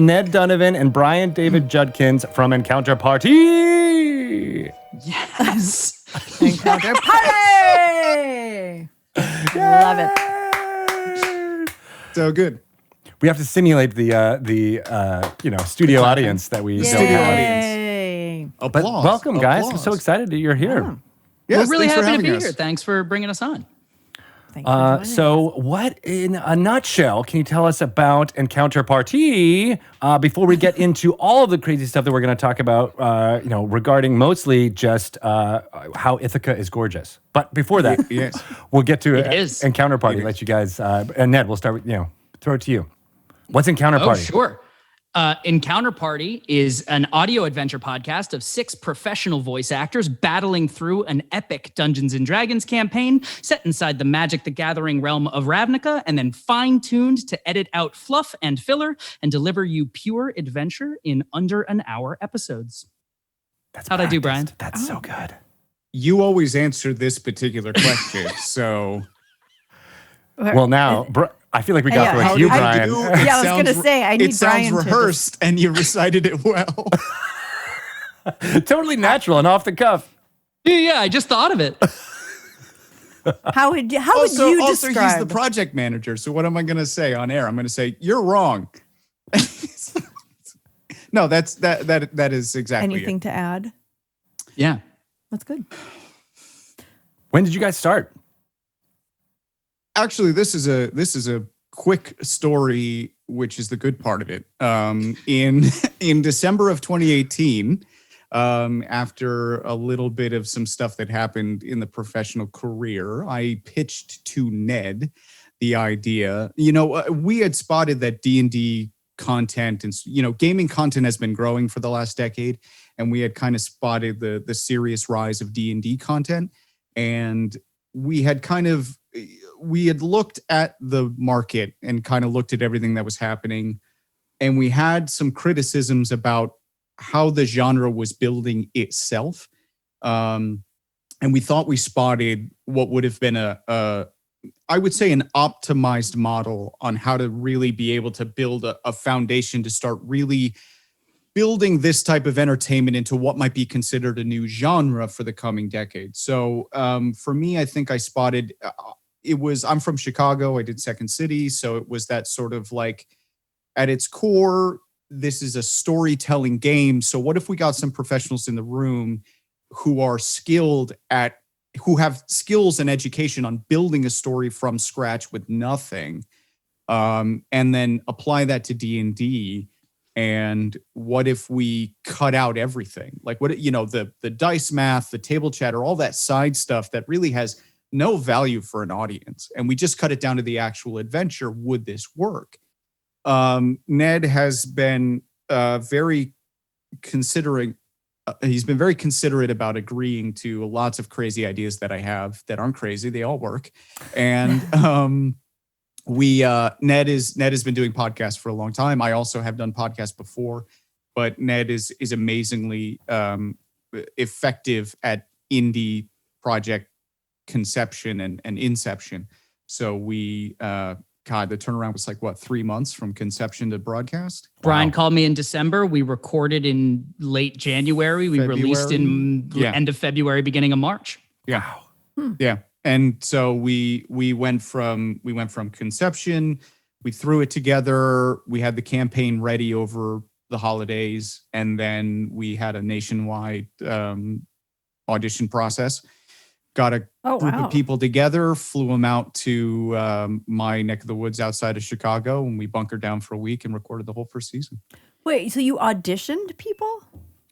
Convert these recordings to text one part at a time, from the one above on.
Ned Donovan and Brian David Judkins from Encounter Party. Yes. Encounter Party. Love it. So good. We have to simulate the studio audience that we Studio don't have. Yay. But Applause. welcome, guys. I'm Applause. so excited that you're here. Yes, We're really thanks for happy to having be us. here. Thanks for bringing us on. Thank you for joining So, us. what in a nutshell can you tell us about Encounter Party before we get into all of the crazy stuff that we're going to talk about? Regarding mostly just how Ithaca is gorgeous. But before that, Yes. we'll get to It is. Encounter Party. It is. Let you guys and Ned. We'll start with throw it to you. What's Encounter Oh, Party? sure. Encounter Party is an audio adventure podcast of 6 professional voice actors battling through an epic Dungeons & Dragons campaign set inside the Magic the Gathering realm of Ravnica and then fine-tuned to edit out fluff and filler and deliver you pure adventure in under an hour episodes. That's How'd I do, Brian? practiced. That's so good. You always answer this particular question, so Well, now I feel like we got Yeah. to how you, did Brian. you do? Yeah, I was gonna say, I need it sounds Brian to rehearsed, and you recited it well. Totally natural and off the cuff. Yeah, I just thought of it. How would you Also, he's describe? the project manager. So what am I going to say on air? I'm going to say you're wrong. No, that is exactly Anything it. to add? Yeah. That's good. When did you guys start? Actually, this is a quick story, which is the good part of it. In December of 2018, after a little bit of some stuff that happened in the professional career, I pitched to Ned the idea. We had spotted that D&D content and gaming content has been growing for the last decade, and we had kind of spotted the serious rise of D&D content, and we had looked at the market and kind of looked at everything that was happening, and we had some criticisms about how the genre was building itself, and we thought we spotted what would have been I would say an optimized model on how to really be able to build a foundation to start really building this type of entertainment into what might be considered a new genre for the coming decade. So for me, I think I spotted, I'm from Chicago, I did Second City. So it was that sort of like, at its core, this is a storytelling game. So what if we got some professionals in the room who have skills and education on building a story from scratch with nothing, and then apply that to D&D. And what if we cut out everything? Like the dice math, the table chatter, all that side stuff that really has no value for an audience. And we just cut it down to the actual adventure. Would this work? Ned has been very considering. He's been very considerate about agreeing to lots of crazy ideas that I have that aren't crazy. They all work. And Ned has been doing podcasts for a long time. I also have done podcasts before, but Ned is amazingly effective at indie project conception and inception. So the turnaround was like 3 months from conception to broadcast. Brian called me in December. We recorded in late January. We released in end of February, beginning of March. Yeah. Yeah. And so we went from conception, we threw it together, we had the campaign ready over the holidays, and then we had a nationwide audition process. Got a group of people together, flew them out to my neck of the woods outside of Chicago, and we bunkered down for a week and recorded the whole first season. Wait, so you auditioned people?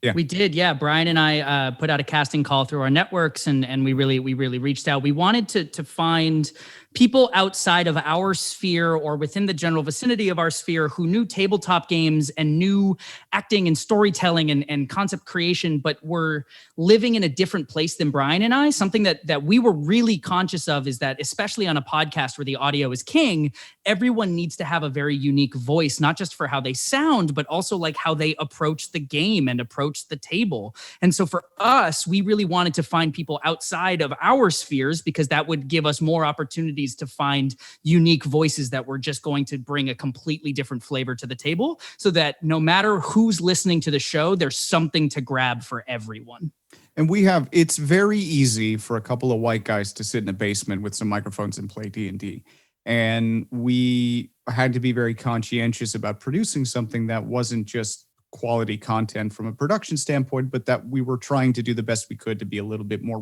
Yeah. We did. Yeah. Brian and I put out a casting call through our networks, and we really reached out. We wanted to find people outside of our sphere or within the general vicinity of our sphere who knew tabletop games and knew acting and storytelling and concept creation, but were living in a different place than Brian and I. Something that we were really conscious of is that, especially on a podcast where the audio is king, everyone needs to have a very unique voice, not just for how they sound, but also like how they approach the game and approach approach the table. And so for us, we really wanted to find people outside of our spheres because that would give us more opportunities to find unique voices that were just going to bring a completely different flavor to the table, so that no matter who's listening to the show, there's something to grab for everyone. And it's very easy for a couple of white guys to sit in a basement with some microphones and play D&D. And we had to be very conscientious about producing something that wasn't just quality content from a production standpoint, but that we were trying to do the best we could to be a little bit more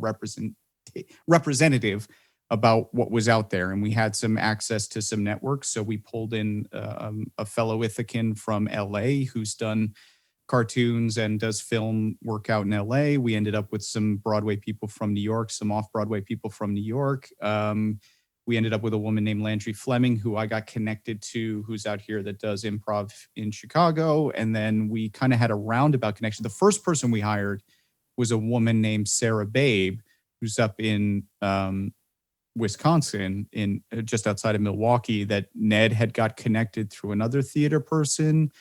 representative about what was out there. And we had some access to some networks. So we pulled in a fellow Ithacan from LA who's done cartoons and does film work out in LA. We ended up with some Broadway people from New York, some off-Broadway people from New York. We ended up with a woman named Landry Fleming, who I got connected to, who's out here that does improv in Chicago. And then we kind of had a roundabout connection. The first person we hired was a woman named Sarah Babe, who's up in Wisconsin, in just outside of Milwaukee, that Ned had got connected through another theater person.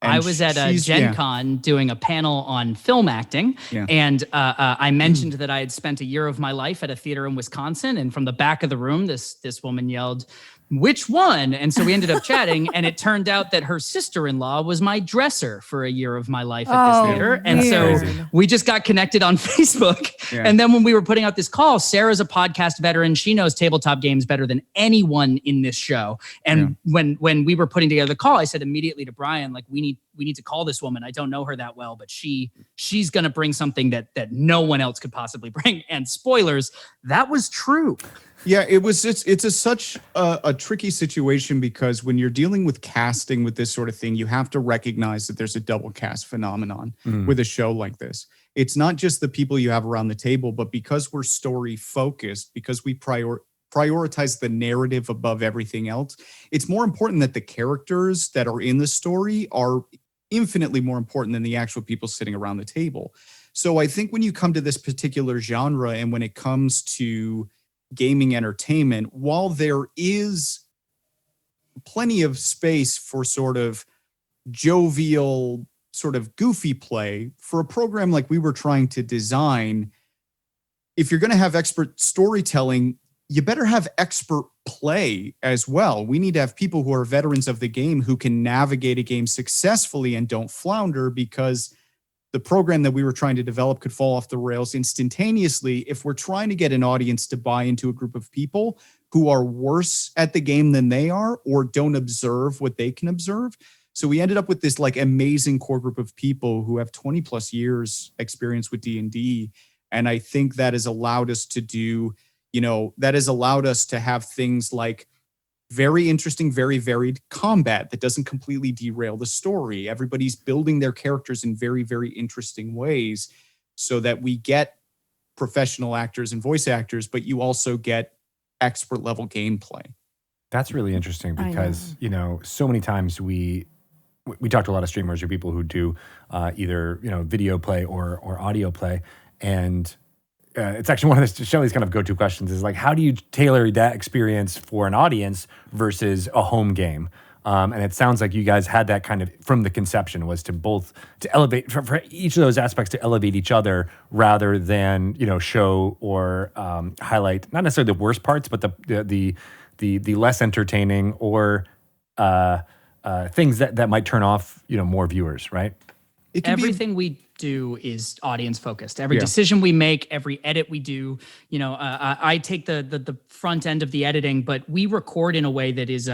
And I was at Gen Con doing a panel on film acting, and I mentioned that I had spent a year of my life at a theater in Wisconsin, and from the back of the room, this woman yelled, "Which one?" And so we ended up chatting, and it turned out that her sister-in-law was my dresser for a year of my life at this theater. And so we just got connected on Facebook. Yeah. And then when we were putting out this call, Sarah's a podcast veteran. She knows tabletop games better than anyone in this show. And when we were putting together the call, I said immediately to Brian, like, we need to call this woman. I don't know her that well, but she's going to bring something that no one else could possibly bring. And spoilers, that was true. Yeah, it's such a tricky situation, because when you're dealing with casting with this sort of thing, you have to recognize that there's a double cast phenomenon with a show like this. It's not just the people you have around the table, but because we're story focused, because we prioritize the narrative above everything else, it's more important that the characters that are in the story are infinitely more important than the actual people sitting around the table. So I think when you come to this particular genre, and when it comes to gaming entertainment, while there is plenty of space for sort of jovial, sort of goofy play, for a program like we were trying to design, if you're going to have expert storytelling, you better have expert play as well. We need to have people who are veterans of the game, who can navigate a game successfully and don't flounder, because the program that we were trying to develop could fall off the rails instantaneously if we're trying to get an audience to buy into a group of people who are worse at the game than they are, or don't observe what they can observe. So we ended up with this like amazing core group of people who have 20 plus years experience with D&D. And I think that has allowed us to do, that has allowed us to have things like very interesting, very varied combat that doesn't completely derail the story. Everybody's building their characters in very, very interesting ways, so that we get professional actors and voice actors, but you also get expert level gameplay. That's really interesting, because, so many times we talk to a lot of streamers or people who do either, video play or audio play. And it's actually one of Shelley's kind of go-to questions is like, how do you tailor that experience for an audience versus a home game? And it sounds like you guys had that kind of from the conception, was to elevate for each of those aspects, to elevate each other rather than, show or highlight not necessarily the worst parts, but the less entertaining or things that might turn off, more viewers, right? Everything we do is audience focused. Every decision we make, every edit we do, I take the front end of the editing, but we record in a way that is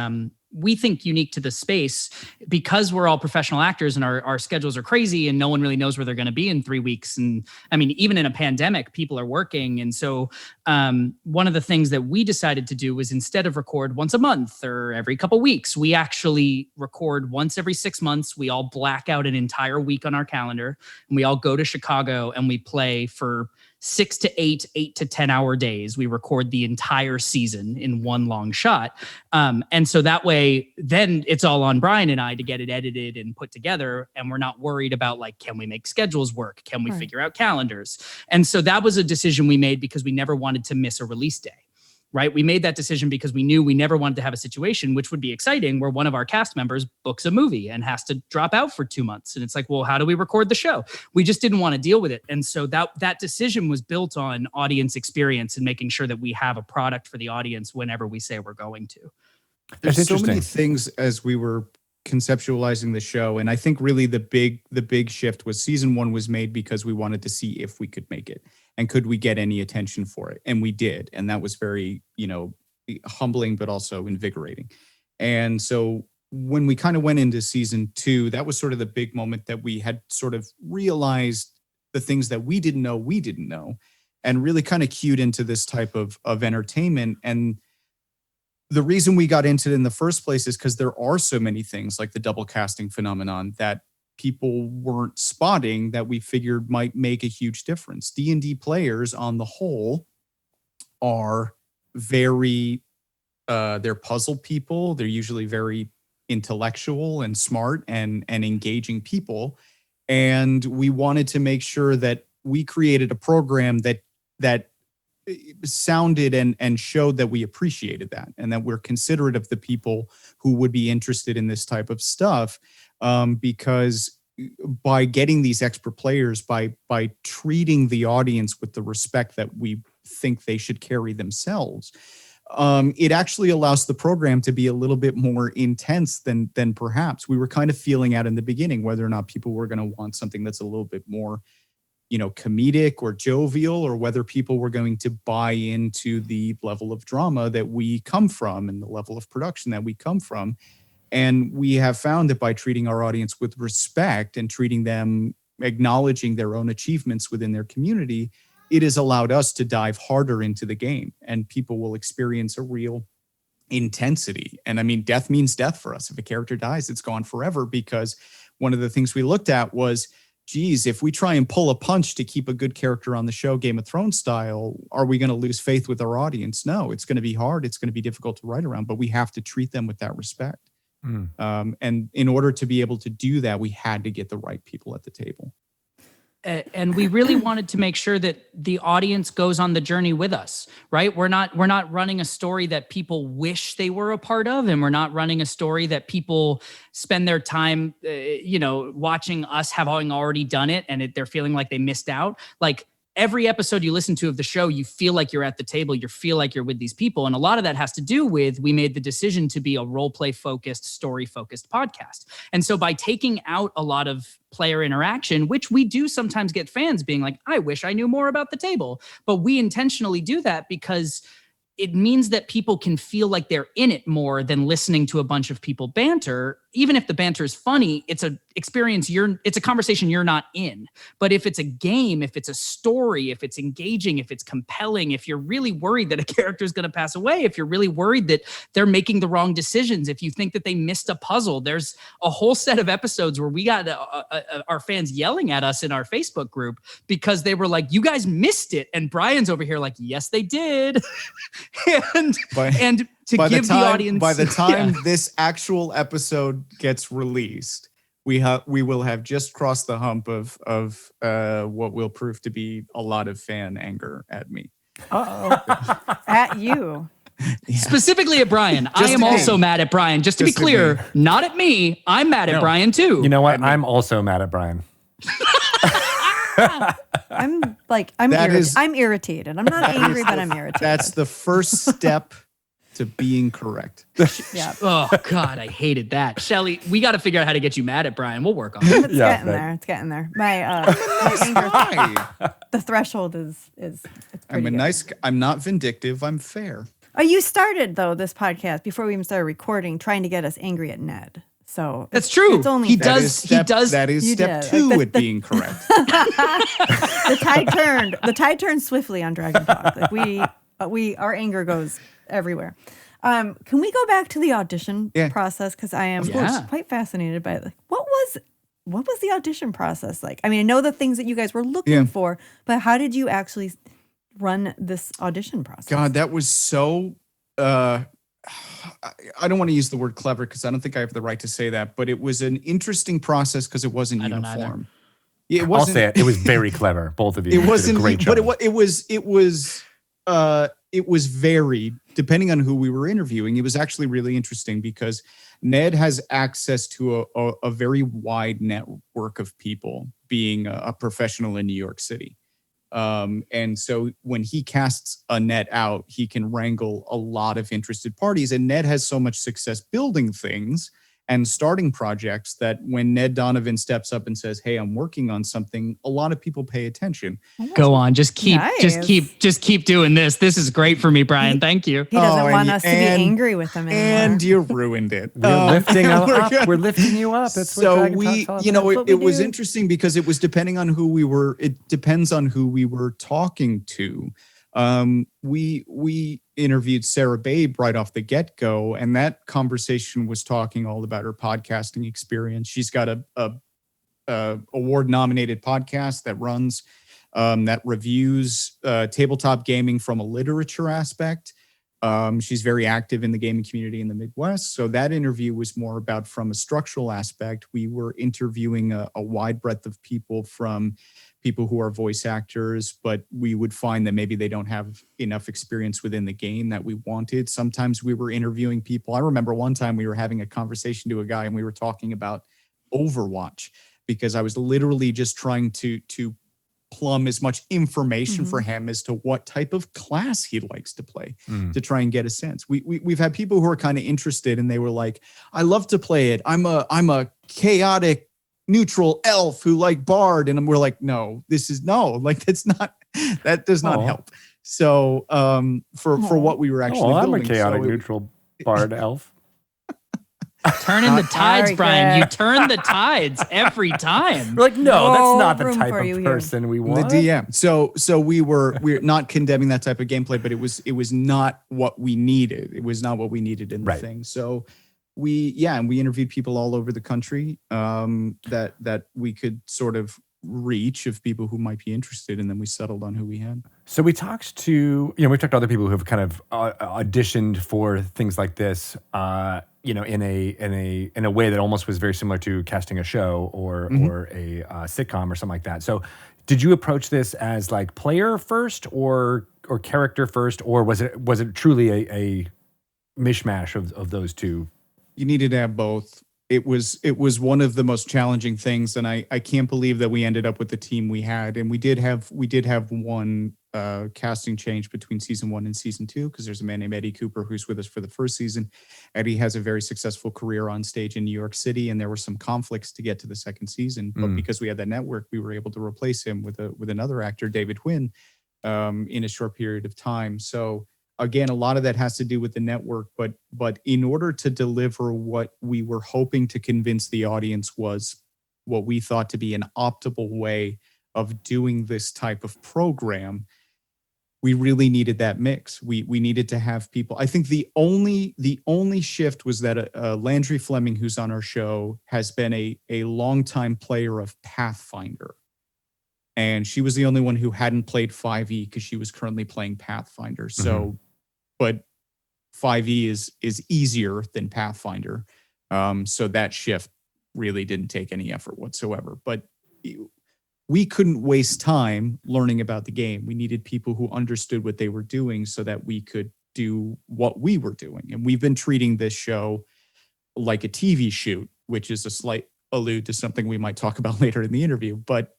we think unique to the space, because we're all professional actors and our schedules are crazy and no one really knows where they're going to be in 3 weeks. And I mean, even in a pandemic, people are working. And so one of the things that we decided to do was, instead of record once a month or every couple weeks, we actually record once every 6 months. We all black out an entire week on our calendar, and we all go to Chicago and we play for 6 to 8 to 10 hour days. We record the entire season in one long shot. And so that way, then it's all on Brian and I to get it edited and put together. And we're not worried about like, can we make schedules work? Can we figure out calendars? And so that was a decision we made because we never wanted to miss a release day. right? We made that decision because we knew we never wanted to have a situation, which would be exciting, where one of our cast members books a movie and has to drop out for 2 months. And it's like, well, how do we record the show? We just didn't want to deal with it. And so that decision was built on audience experience and making sure that we have a product for the audience whenever we say we're going to. There's so many things as we were conceptualizing the show, and I think really the big shift was season 1 was made because we wanted to see if we could make it and could we get any attention for it, and we did, and that was very humbling but also invigorating. And so when we kind of went into season 2, that was sort of the big moment that we had sort of realized the things that we didn't know, and really kind of cued into this type of entertainment. And the reason we got into it in the first place is because there are so many things like the double casting phenomenon that people weren't spotting that we figured might make a huge difference. D&D players on the whole are very, they're puzzle people. They're usually very intellectual and smart and engaging people. And we wanted to make sure that we created a program that sounded and showed that we appreciated that and that we're considerate of the people who would be interested in this type of stuff, because by getting these expert players, by treating the audience with the respect that we think they should carry themselves, it actually allows the program to be a little bit more intense than perhaps we were kind of feeling out in the beginning, whether or not people were going to want something that's a little bit more comedic or jovial, or whether people were going to buy into the level of drama that we come from and the level of production that we come from. And we have found that by treating our audience with respect and treating them, acknowledging their own achievements within their community, it has allowed us to dive harder into the game, and people will experience a real intensity. And I mean, death means death for us. If a character dies, it's gone forever, because one of the things we looked at was, geez, if we try and pull a punch to keep a good character on the show, Game of Thrones style, are we going to lose faith with our audience? No, it's going to be hard. It's going to be difficult to write around, but we have to treat them with that respect. And in order to be able to do that, we had to get the right people at the table. And we really wanted to make sure that the audience goes on the journey with us, right? We're not running a story that people wish they were a part of, and we're not running a story that people spend their time, watching us having already done it, and they're feeling like they missed out. Like, every episode you listen to of the show, you feel like you're at the table, you feel like you're with these people. And a lot of that has to do with, we made the decision to be a role play focused, story focused podcast. And so by taking out a lot of player interaction, which we do sometimes get fans being like, I wish I knew more about the table, but we intentionally do that because it means that people can feel like they're in it more than listening to a bunch of people banter. Even if the banter is funny, it's a experience it's a conversation you're not in. But if it's a game, if it's a story, if it's engaging, if it's compelling, if you're really worried that a character is going to pass away, if you're really worried that they're making the wrong decisions, if you think that they missed a puzzle, there's a whole set of episodes where we got our fans yelling at us in our Facebook group because they were like, you guys missed it. And Brian's over here like, yes, they did. and to give the audience, by the time this actual episode gets released, we will have just crossed the hump of what will prove to be a lot of fan anger at me. At you. Yeah. Specifically at Brian. I am also mad at Brian. Just to be clear, not at me. I'm mad at Brian too. You know what? I'm also mad at Brian. I'm irritated. I'm not angry, but I'm irritated. That's the first step to being correct. Yeah. Oh God, I hated that. Shelly, we got to figure out how to get you mad at Brian. We'll work on it. It's getting there. It's getting there. My anger, the threshold is it's pretty good. I'm not vindictive. I'm fair. Oh, you started though this podcast before we even started recording, trying to get us angry at Ned. So that's true. It's only he fair. does. That is step 2 at being correct. The tide turned swiftly on Dragon Talk. Like our anger goes everywhere. Can we go back to the audition process? Because I am quite fascinated by it. What was the audition process like? I mean, I know the things that you guys were looking for, but how did you actually run this audition process? God, that was so. I don't want to use the word clever because I don't think I have the right to say that, but it was an interesting process because it wasn't uniform. Yeah, I'll say it. It was very clever. Both of you. It wasn't did a great job. But it was it was varied depending on who we were interviewing. It was actually really interesting because Ned has access to a very wide network of people, being a professional in New York City. And so when he casts a net out, he can wrangle a lot of interested parties. And Ned has so much success building things and starting projects that when Ned Donovan steps up and says, "Hey, I'm working on something," a lot of people pay attention. Go on, just keep doing this. This is great for me, Brian. Thank you. He doesn't want us to be angry with him anymore. And you ruined it. We're lifting him up. We're lifting you up. That's so it was interesting because it was depending on who we were. It depends on who we were talking to. We interviewed Sarah Babe right off the get-go, and that conversation was talking all about her podcasting experience. She's got a award-nominated podcast that runs that reviews tabletop gaming from a literature aspect. She's very active in the gaming community in the Midwest. So that interview was more about from a structural aspect. We were interviewing a wide breadth of people, from people who are voice actors, but we would find that maybe they don't have enough experience within the game that we wanted. Sometimes we were interviewing people. I remember one time we were having a conversation to a guy and we were talking about Overwatch, because I was literally just trying to plumb as much information for him as to what type of class he likes to play, to try and get a sense. We've had people who are kind of interested and they were like, "I love to play it. I'm a chaotic neutral elf who like Bard," and we're like, "No, that does not help." So for what we were actually building, I'm a chaotic neutral Bard elf. Turning the tides, Brian. You turn the tides every time. We're like, no, that's not the type of person we want. The DM. So we're not condemning that type of gameplay, but it was not what we needed. It was not what we needed in the thing. So we interviewed people all over the country that we could sort of reach of people who might be interested, and then we settled on who we had. So we talked to other people who have kind of auditioned for things like this, in a way that almost was very similar to casting a show or a sitcom or something like that. So did you approach this as like player first or character first, or was it truly a mishmash of those two? You needed to have both. It was one of the most challenging things, and I can't believe that we ended up with the team we had. And we did have one casting change between season 1 and season 2, because there's a man named Eddie Cooper who's with us for the first season. Eddie has a very successful career on stage in New York City, and there were some conflicts to get to the second season. But because we had that network, we were able to replace him with another actor, David Huynh, in a short period of time. So again, a lot of that has to do with the network, but in order to deliver what we were hoping to convince the audience was what we thought to be an optimal way of doing this type of program, we really needed that mix. We needed to have people. I think the only shift was that Landry Fleming, who's on our show, has been a longtime player of Pathfinder. And she was the only one who hadn't played 5e because she was currently playing Pathfinder. So, but 5e is easier than Pathfinder. So that shift really didn't take any effort whatsoever. But we couldn't waste time learning about the game. We needed people who understood what they were doing so that we could do what we were doing. And we've been treating this show like a TV shoot, which is a slight allude to something we might talk about later in the interview. But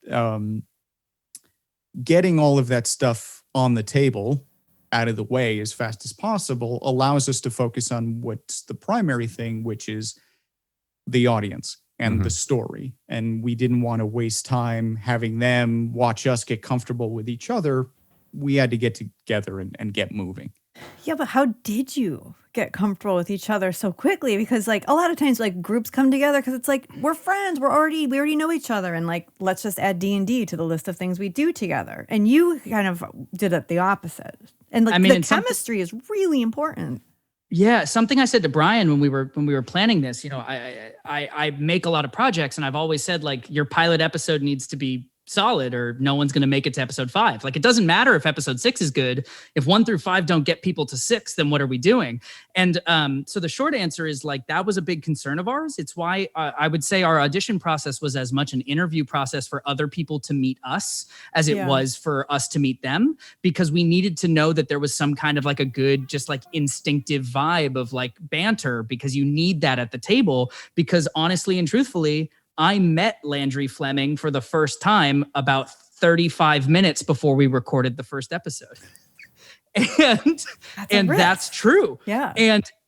getting all of that stuff on the table out of the way as fast as possible allows us to focus on what's the primary thing, which is the audience and the story. And we didn't want to waste time having them watch us get comfortable with each other. We had to get together and get moving. Yeah, but how did you get comfortable with each other so quickly? Because like a lot of times like groups come together because it's like we're friends, we already know each other, and like let's just add D&D to the list of things we do together. And you kind of did it the opposite. And like the chemistry is really important. Yeah, something I said to Brian when we were planning this, I make a lot of projects, and I've always said like your pilot episode needs to be solid, or no one's going to make it to episode 5. Like, it doesn't matter if episode 6 is good. If 1 through 5 don't get people to 6, then what are we doing? And so the short answer is, like, that was a big concern of ours. It's why I would say our audition process was as much an interview process for other people to meet us as it was for us to meet them, because we needed to know that there was some kind of like a good, just like instinctive vibe of like banter, because you need that at the table. Because honestly and truthfully, I met Landry Fleming for the first time about 35 minutes before we recorded the first episode. And that's true. Yeah.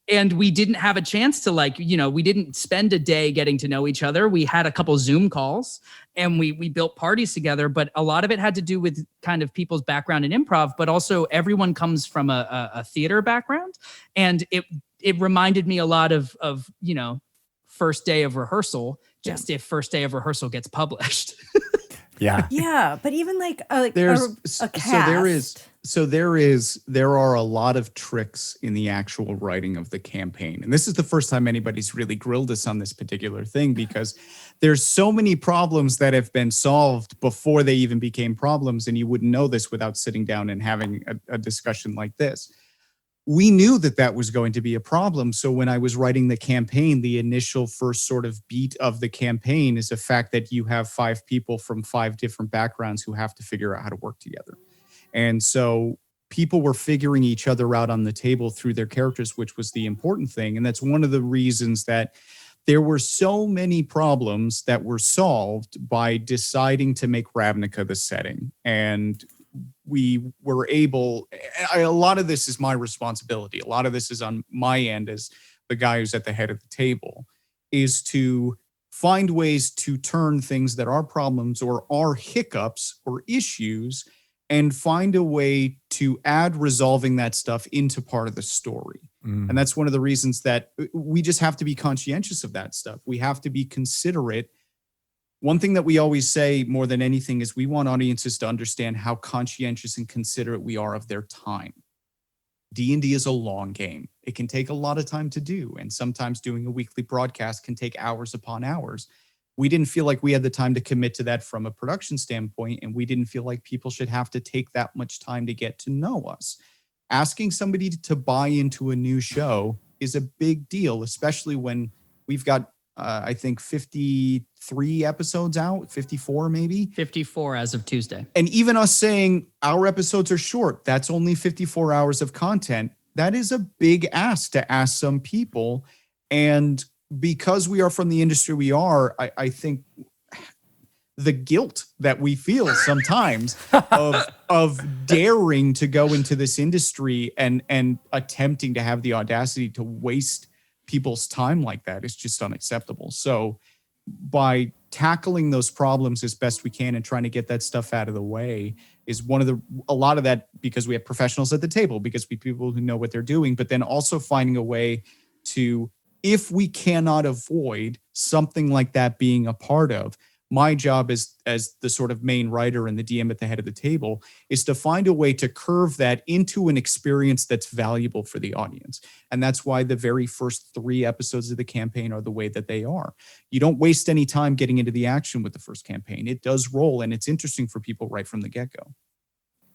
And we didn't have a chance to, like, you know, we didn't spend a day getting to know each other. We had a couple Zoom calls and we built parties together, but a lot of it had to do with kind of people's background in improv, but also everyone comes from a theater background. And it reminded me a lot of, you know, first day of rehearsal, just if first day of rehearsal gets published. Yeah, but even like there's a cast. There are a lot of tricks in the actual writing of the campaign. And this is the first time anybody's really grilled us on this particular thing, because there's so many problems that have been solved before they even became problems, and you wouldn't know this without sitting down and having a discussion like this. We knew that was going to be a problem. So when I was writing the campaign, the initial first sort of beat of the campaign is the fact that you have 5 people from 5 different backgrounds who have to figure out how to work together. And so people were figuring each other out on the table through their characters, which was the important thing. And that's one of the reasons that there were so many problems that were solved by deciding to make Ravnica the setting. And we were able, a lot of this is my responsibility. A lot of this is on my end as the guy who's at the head of the table, is to find ways to turn things that are problems or are hiccups or issues, and find a way to add resolving that stuff into part of the story. And that's one of the reasons that we just have to be conscientious of that stuff. We have to be considerate. One thing that we always say more than anything is we want audiences to understand how conscientious and considerate we are of their time. D&D is a long game. It can take a lot of time to do. And sometimes doing a weekly broadcast can take hours upon hours. We didn't feel like we had the time to commit to that from a production standpoint, and we didn't feel like people should have to take that much time to get to know us. Asking somebody to buy into a new show is a big deal, especially when we've got, I think, 53 episodes out, 54 maybe? 54 as of Tuesday. And even us saying our episodes are short, that's only 54 hours of content. That is a big ask to ask some people. And because we are from the industry we are, I think the guilt that we feel sometimes of daring to go into this industry and attempting to have the audacity to waste people's time like that is just unacceptable. So by tackling those problems as best we can and trying to get that stuff out of the way is a lot of that, because we have professionals at the table, because we have people who know what they're doing, but then also finding a way to, if we cannot avoid something like that being a part of, my job as the sort of main writer and the DM at the head of the table is to find a way to curve that into an experience that's valuable for the audience. And that's why the very first 3 episodes of the campaign are the way that they are. You don't waste any time getting into the action with the first campaign. It does roll, and it's interesting for people right from the get-go.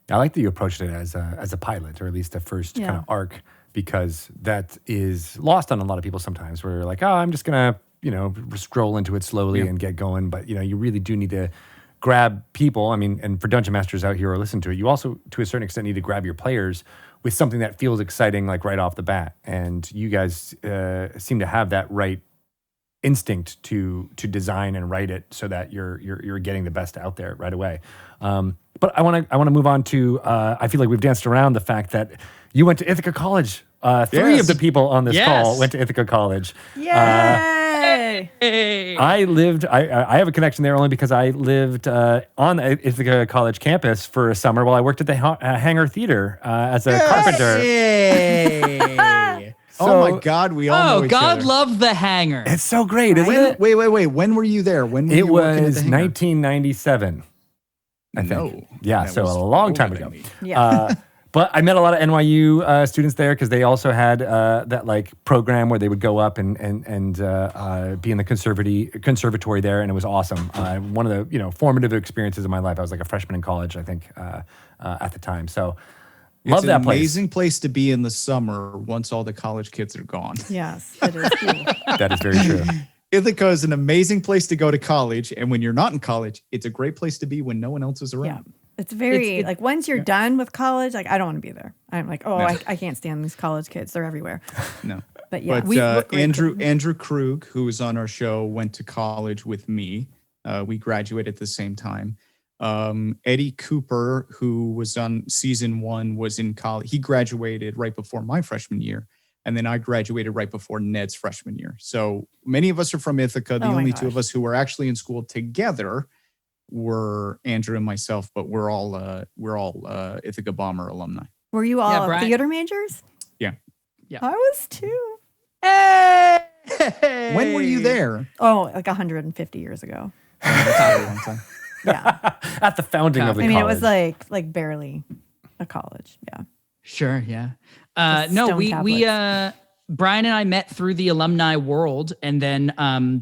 I like that you approached it as a pilot, or at least a first kind of arc, because that is lost on a lot of people sometimes, where you're like, oh, I'm just going to, scroll into it slowly and get going. But, you really do need to grab people. I mean, and for Dungeon Masters out here or listen to it, you also, to a certain extent, need to grab your players with something that feels exciting, like right off the bat. And you guys seem to have that right instinct to design and write it so that you're getting the best out there right away. But I want to move on to, I feel like we've danced around the fact that you went to Ithaca College. 3 of the people on this call went to Ithaca College. Yay! I have a connection there only because I lived on the Ithaca College campus for a summer while I worked at the Hangar Theater as a carpenter. Yay! Oh my God, we all know each God other. love the Hangar. It's so great, isn't it? Wait. When were you there? When were you working at the Hangar? 1997. I think. No. Yeah, so a long time ago. Yeah. But I met a lot of NYU students there because they also had that like program where they would go up and be in the conservatory there, and it was awesome. One of the formative experiences of my life. I was like a freshman in college, I think, at the time. So love that place. It's an amazing place to be in the summer once all the college kids are gone. Yes, it is. That is very true. Ithaca is an amazing place to go to college, and when you're not in college, it's a great place to be when no one else is around. Yeah. It's very, like, once you're done with college, like, I don't want to be there. I'm like, I can't stand these college kids. They're everywhere. No. But yeah. Andrew Krug, who was on our show, went to college with me. We graduated at the same time. Eddie Cooper, who was on season 1, was in college. He graduated right before my freshman year. And then I graduated right before Ned's freshman year. So many of us are from Ithaca. The only two of us who were actually in school together were Andrew and myself, but we're all Ithaca Bomber alumni. Were you all theater majors? Yeah. I was too. Hey! When were you there? Oh, like 150 years ago. That's a long time. Yeah. At the founding of the college. I mean, it was like barely a college. Yeah. Sure. Yeah. No, we Brian and I met through the alumni world. And then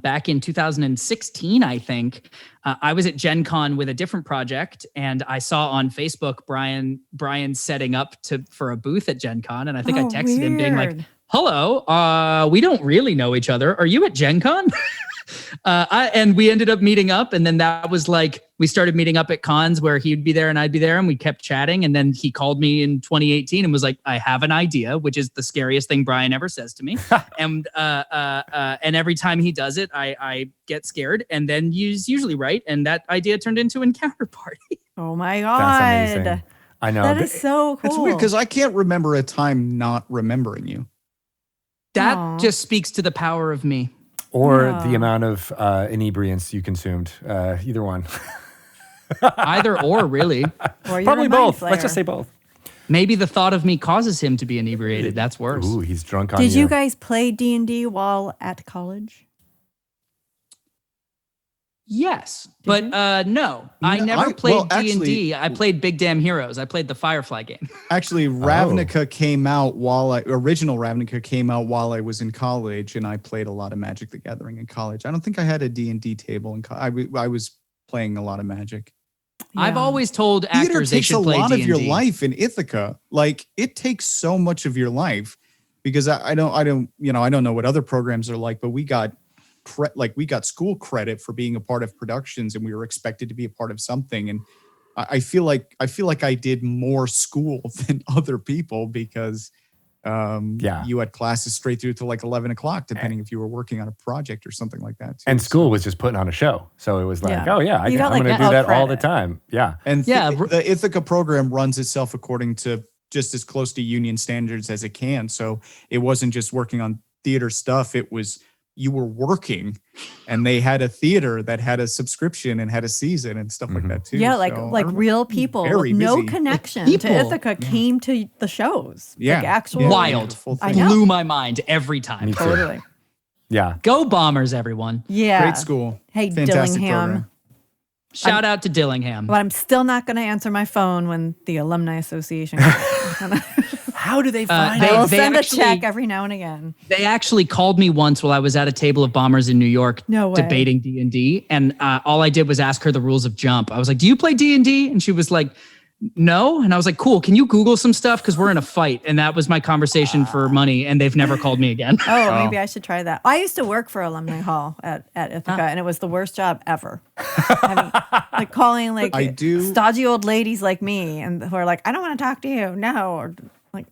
back in 2016, I think, I was at Gen Con with a different project. And I saw on Facebook Brian setting up for a booth at Gen Con. And I think I texted him being like, hello, we don't really know each other. Are you at Gen Con? And we ended up meeting up, and then that was like, we started meeting up at cons where he'd be there and I'd be there, and we kept chatting. And then he called me in 2018 and was like, I have an idea, which is the scariest thing Brian ever says to me. And every time he does it, I get scared, and then he's usually right. And that idea turned into Encounter Party. Oh my God. That's amazing. I know. That is so cool. It's weird because I can't remember a time not remembering you. That just speaks to the power of me. Or the amount of inebriants you consumed. Either one. Either or, really. Or probably both. Let's just say both. Maybe the thought of me causes him to be inebriated. That's worse. Ooh, he's drunk on you. Did you guys play D&D while at college? Yes, but no. I never played D&D. I played Big Damn Heroes. I played the Firefly game. Actually, Ravnica came out original Ravnica came out while I was in college, and I played a lot of Magic the Gathering in college. I don't think I had a D&D table in college. I was playing a lot of Magic. Yeah. I've always told actors they should play D&D. Theater takes a lot of your life in Ithaca. Like, it takes so much of your life, because I don't know what other programs are like, but we got school credit for being a part of productions, and we were expected to be a part of something. And I feel like I did more school than other people because you had classes straight through to like 11 o'clock, depending if you were working on a project or something like that too. And school was just putting on a show. So it was like, I'm going to do that all the time. Yeah. And the Ithaca program runs itself according to just as close to union standards as it can. So it wasn't just working on theater stuff. It was, you were working, and they had a theater that had a subscription and had a season and stuff like that too. Yeah, like real people with no connection to Ithaca came to the shows. Yeah, like actual wild. Blew my mind every time. Totally. Yeah. Go Bombers, everyone. Yeah. Great school. Hey, fantastic Dillingham. program. Shout out to Dillingham. But I'm still not going to answer my phone when the Alumni Association calls. How do they find I will send a check every now and again. They actually called me once while I was at a table of bombers in New York debating D&D. And all I did was ask her the rules of jump. I was like, do you play D&D? And she was like, no. And I was like, cool. Can you Google some stuff? Because we're in a fight. And that was my conversation for money. And they've never called me again. Maybe I should try that. I used to work for Alumni Hall at Ithaca, and it was the worst job ever. Like calling stodgy old ladies like me, and who are like, I don't want to talk to you. No. Or like,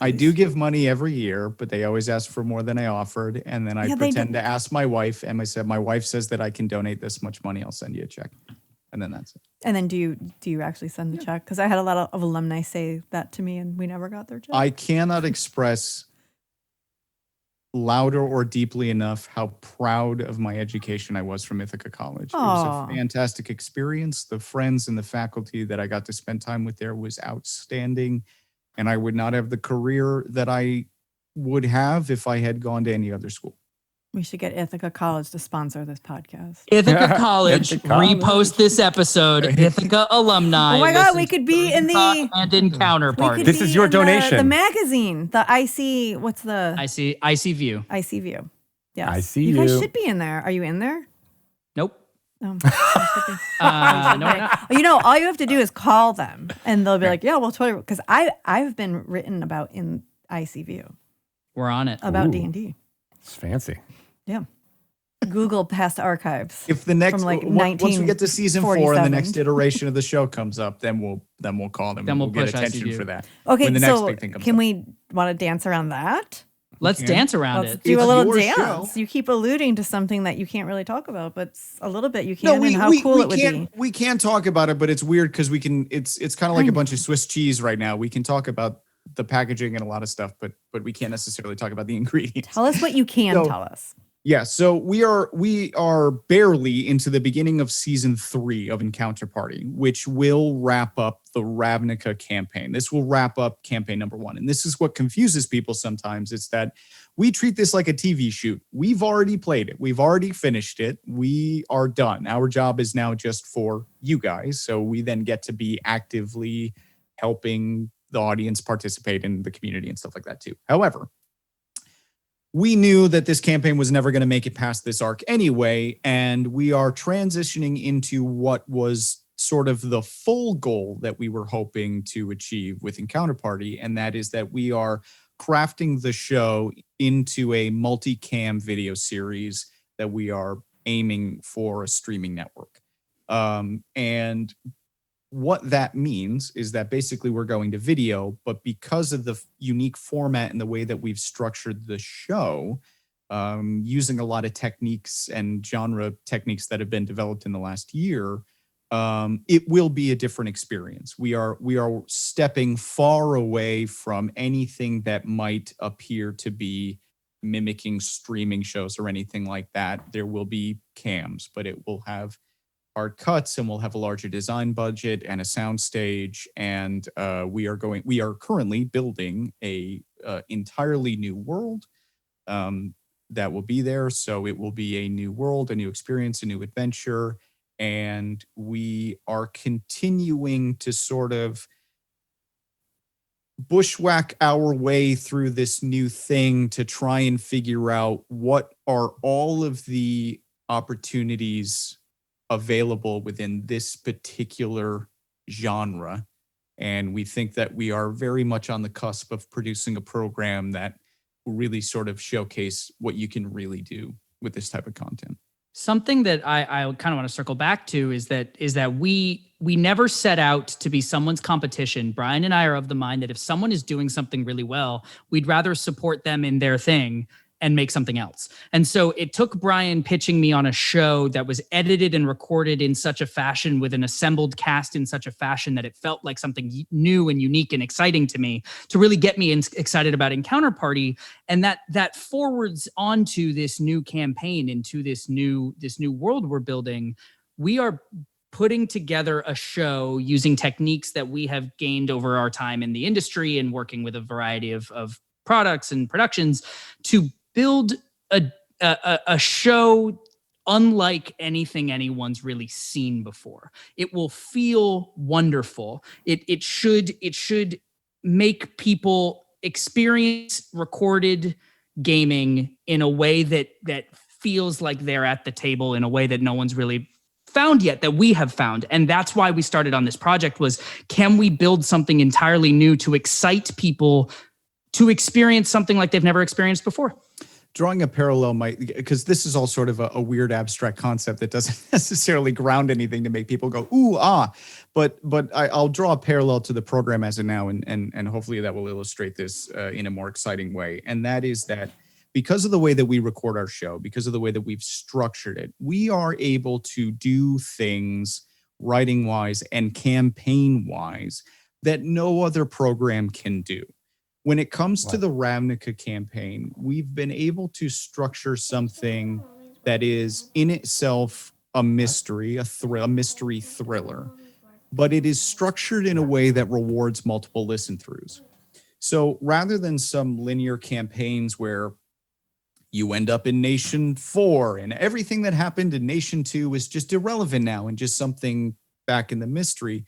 I do give money every year, but they always ask for more than I offered. And then I pretend to ask my wife, and my wife says that I can donate this much money. I'll send you a check. And then that's it. And then do you actually send the check? Because I had a lot of alumni say that to me, and we never got their check. I cannot express louder or deeply enough how proud of my education I was from Ithaca College. It was a fantastic experience. The friends and the faculty that I got to spend time with there was outstanding. And I would not have the career that I would have if I had gone to any other school. We should get Ithaca College to sponsor this podcast. Ithaca College, repost this episode. Ithaca alumni. Oh my God, we could be in the and Encounter Party. This is your donation. The magazine, the IC. What's the IC View? IC View. Yes. I see you you. guys should be in there. Are you in there? Nope. No. No. You know, all you have to do is call them, and they'll be like, "Yeah, we'll totally." Because I've been written about in IC View. We're on it. About D&D. It's fancy. Yeah. Google past archives. If the next from once we get to season 4 and the next iteration of the show comes up, then we'll call them. Then we'll get push attention ICU. for that. Okay, when the so next big thing comes can up. we want to dance around that? Let's dance around Let's it. do It's a little your dance. show. You keep alluding to something that you can't really talk about, but a little bit you can, and how cool it would be. We can talk about it, but it's weird because we can. It's kind of like a bunch of Swiss cheese right now. We can talk about the packaging and a lot of stuff, but we can't necessarily talk about the ingredients. Tell us what you can tell us. Yeah, so we are barely into the beginning of season 3 of Encounter Party, which will wrap up the Ravnica campaign. This will wrap up campaign number 1. And this is what confuses people sometimes. It's that we treat this like a TV shoot. We've already played it. We've already finished it. We are done. Our job is now just for you guys. So we then get to be actively helping the audience participate in the community and stuff like that too. However, we knew that this campaign was never going to make it past this arc anyway, and we are transitioning into what was sort of the full goal that we were hoping to achieve with Encounter Party, and that is that we are crafting the show into a multicam video series that we are aiming for a streaming network. And what that means is that basically we're going to video, but because of the unique format and the way that we've structured the show, using a lot of techniques and genre techniques that have been developed in the last year, it will be a different experience. We are stepping far away from anything that might appear to be mimicking streaming shows or anything like that. There will be cams, but it will have hard cuts, and we'll have a larger design budget and a sound stage. And we are currently building a entirely new world that will be there. So it will be a new world, a new experience, a new adventure. And we are continuing to sort of bushwhack our way through this new thing to try and figure out what are all of the opportunities available within this particular genre. And we think that we are very much on the cusp of producing a program that will really sort of showcase what you can really do with this type of content. Something that I kind of want to circle back to is that we never set out to be someone's competition. Brian and I are of the mind that if someone is doing something really well, we'd rather support them in their thing and make something else. And so it took Brian pitching me on a show that was edited and recorded in such a fashion with an assembled cast in such a fashion that it felt like something new and unique and exciting to me to really get me excited about Encounter Party. And that forwards onto this new campaign, into this new world we're building. We are putting together a show using techniques that we have gained over our time in the industry and working with a variety of products and productions to build a show unlike anything anyone's really seen before. It will feel wonderful. It should make people experience recorded gaming in a way that feels like they're at the table in a way that no one's really found yet, that we have found. And that's why we started on this project was, can we build something entirely new to excite people to experience something like they've never experienced before? Drawing a parallel because this is all sort of a weird abstract concept that doesn't necessarily ground anything to make people go, ooh, ah. But I'll draw a parallel to the program as of now, and hopefully that will illustrate this in a more exciting way. And that is that because of the way that we record our show, because of the way that we've structured it, we are able to do things writing-wise and campaign-wise that no other program can do. When it comes to the Ravnica campaign, we've been able to structure something that is in itself a mystery, a mystery thriller, but it is structured in a way that rewards multiple listen throughs. So rather than some linear campaigns where You end up in Nation 4, and everything that happened in Nation 2 is just irrelevant now and just something back in the mystery.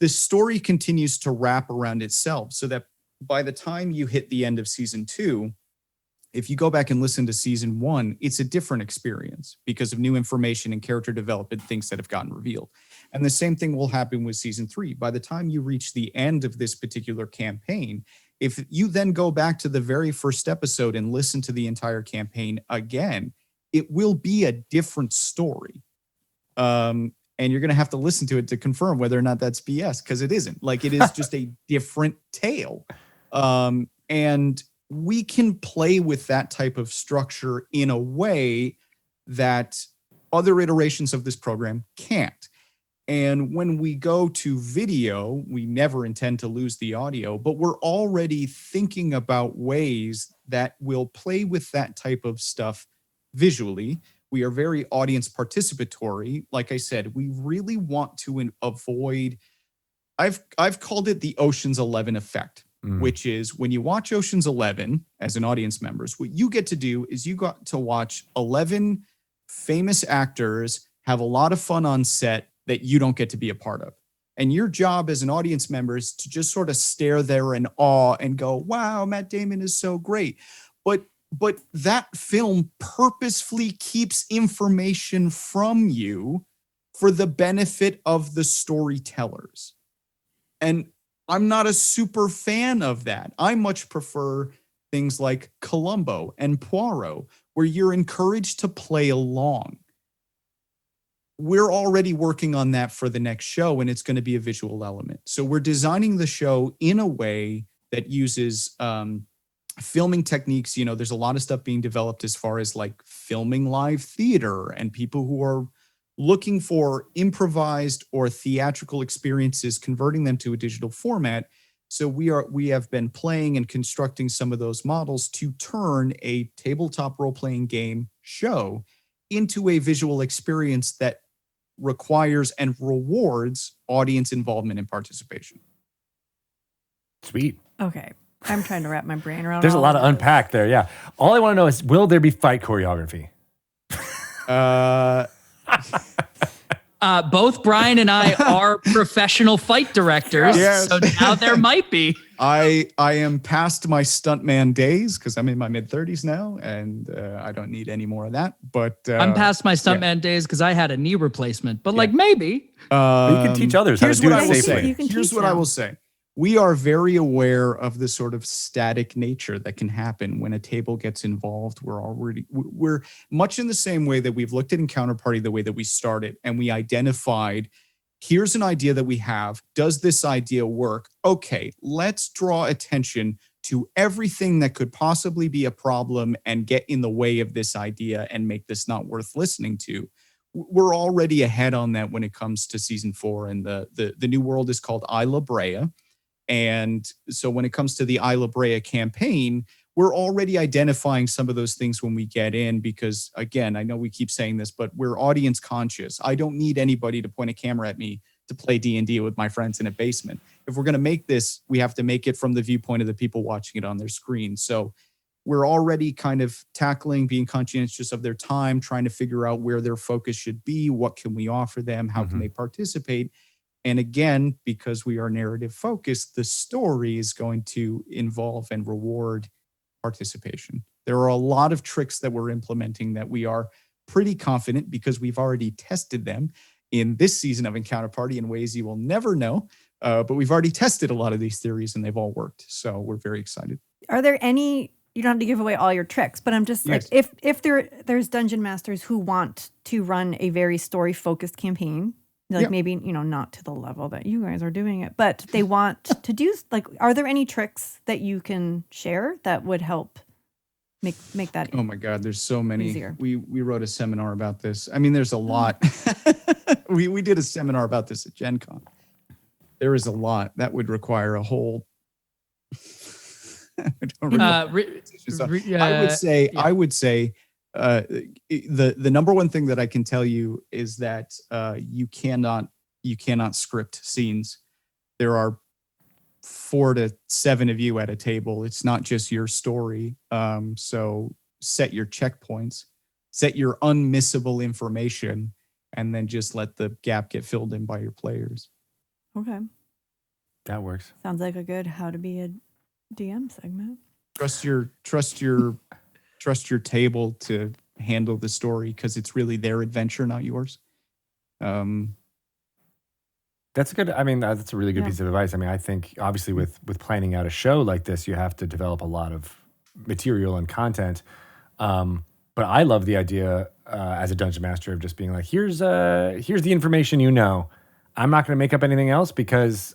The story continues to wrap around itself so that by the time you hit the end of season 2, if you go back and listen to season 1, it's a different experience because of new information and character development, things that have gotten revealed. And the same thing will happen with season 3. By the time you reach the end of this particular campaign, if you then go back to the very first episode and listen to the entire campaign again, it will be a different story. And you're going to have to listen to it to confirm whether or not that's BS, because it isn't. Like, it is just a different tale. And we can play with that type of structure in a way that other iterations of this program can't. And when we go to video, we never intend to lose the audio, but we're already thinking about ways that will play with that type of stuff visually. We are very audience participatory. Like I said, we really want to avoid, I've called it the Ocean's 11 effect, which is when you watch Ocean's 11 as an audience members, what you get to do is you got to watch 11 famous actors have a lot of fun on set that you don't get to be a part of. And your job as an audience member is to just sort of stare there in awe and go, wow, Matt Damon is so great. But that film purposefully keeps information from you for the benefit of the storytellers. And I'm not a super fan of that. I much prefer things like Columbo and Poirot, where you're encouraged to play along. We're already working on that for the next show, and it's going to be a visual element. So we're designing the show in a way that uses filming techniques. You know, there's a lot of stuff being developed as far as like filming live theater and people who are looking for improvised or theatrical experiences, converting them to a digital format. So we have been playing and constructing some of those models to turn a tabletop role-playing game show into a visual experience that requires and rewards audience involvement and participation. Sweet. Okay. I'm trying to wrap my brain around. There's a lot to unpack there. Yeah. All I want to know is, will there be fight choreography? Both Brian and I are professional fight directors, Yes. so now there might be. I am past my stuntman days because I'm in my mid-30s now, and I don't need any more of that. But I'm past my stuntman days because I had a knee replacement. But like maybe You can teach others how to here's do what it I will safely. say. You can Here's teach what I them. will say. We are very aware of the sort of static nature that can happen when a table gets involved. We're much in the same way that we've looked at Encounter Party, the way that we started, and we identified, here's an idea that we have. Does this idea work? Okay, let's draw attention to everything that could possibly be a problem and get in the way of this idea and make this not worth listening to. We're already ahead on that when it comes to season 4, and the new world is called Isla Brea. And so when it comes to the Isla Brea campaign, we're already identifying some of those things when we get in, because again, I know we keep saying this, but we're audience conscious. I don't need anybody to point a camera at me to play D&D with my friends in a basement. If we're going to make this, we have to make it from the viewpoint of the people watching it on their screen. So we're already kind of tackling, being conscientious of their time, trying to figure out where their focus should be. What can we offer them? How can they participate? And again, because we are narrative focused, the story is going to involve and reward participation. There are a lot of tricks that we're implementing that we are pretty confident, because we've already tested them in this season of Encounter Party in ways you will never know. But we've already tested a lot of these theories and they've all worked. So we're very excited. Are there any, you don't have to give away all your tricks, but I'm just like, if there's dungeon masters who want to run a very story focused campaign, like maybe, not to the level that you guys are doing it, but they want to do, like, are there any tricks that you can share that would help make that Oh my God, there's so many. easier? We wrote a seminar about this. I mean, there's a lot. We did a seminar about this at Gen Con. There is a lot that would require a whole I would say the number one thing that I can tell you is that you cannot script scenes. There are 4 to 7 of you at a table. It's not just your story. So set your checkpoints, set your unmissable information, and then just let the gap get filled in by your players. Okay. That works. Sounds like a good how to be a DM segment. Trust your table to handle the story, because it's really their adventure, not yours. That's a good. I mean, that's a really good piece of advice. I mean, I think obviously with planning out a show like this, you have to develop a lot of material and content. But I love the idea as a dungeon master of just being like, here's the information you know. I'm not going to make up anything else because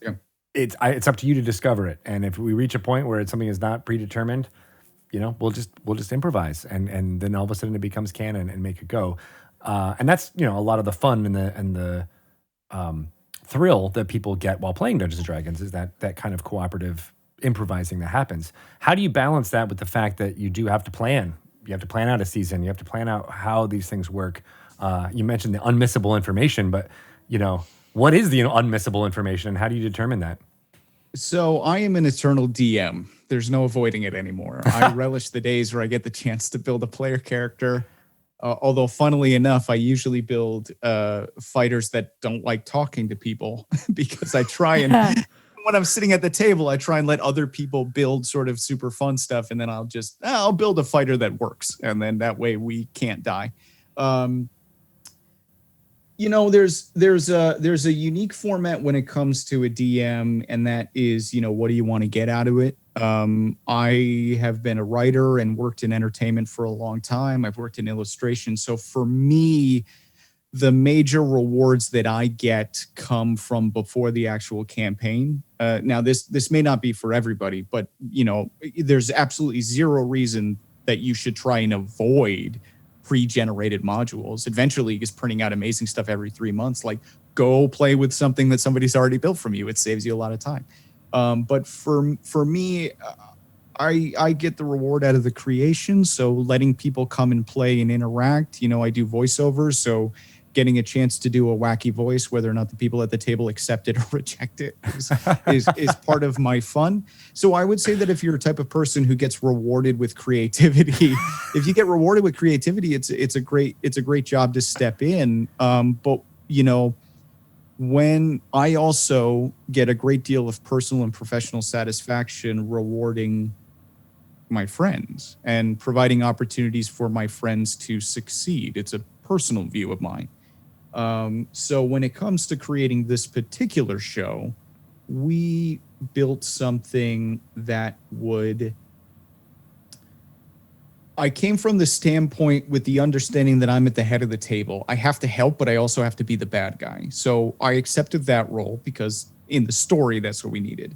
it's up to you to discover it. And if we reach a point where something is not predetermined, we'll just improvise, and then all of a sudden it becomes canon and make it go. And that's a lot of the fun and the thrill that people get while playing Dungeons and Dragons is that kind of cooperative improvising that happens. How do you balance that with the fact that you do have to plan? You have to plan out a season. You have to plan out how these things work. You mentioned the unmissable information, but what is the unmissable information, and how do you determine that? So I am an eternal DM. There's no avoiding it anymore. I relish the days where I get the chance to build a player character. Although, funnily enough, I usually build fighters that don't like talking to people because I try and, when I'm sitting at the table, I try and let other people build sort of super fun stuff. And then I'll build a fighter that works. And then that way we can't die. There's a unique format when it comes to a DM, and that is, what do you want to get out of it? I have been a writer and worked in entertainment for a long time. I've worked in illustration. So for me, the major rewards that I get come from before the actual campaign. Now, this may not be for everybody, but, there's absolutely zero reason that you should try and avoid pre-generated modules. Adventure League is printing out amazing stuff every 3 months. Like, go play with something that somebody's already built from you. It saves you a lot of time. But for me, I get the reward out of the creation. So letting people come and play and interact. I do voiceovers, so getting a chance to do a wacky voice, whether or not the people at the table accept it or reject it, is part of my fun. So I would say that if you're a type of person who gets rewarded with creativity, if you get rewarded with creativity, it's a great job to step in. But when I also get a great deal of personal and professional satisfaction rewarding my friends and providing opportunities for my friends to succeed. It's a personal view of mine. So when it comes to creating this particular show, we built something that I came from the standpoint with the understanding that I'm at the head of the table. I have to help, but I also have to be the bad guy. So I accepted that role because in the story, that's what we needed.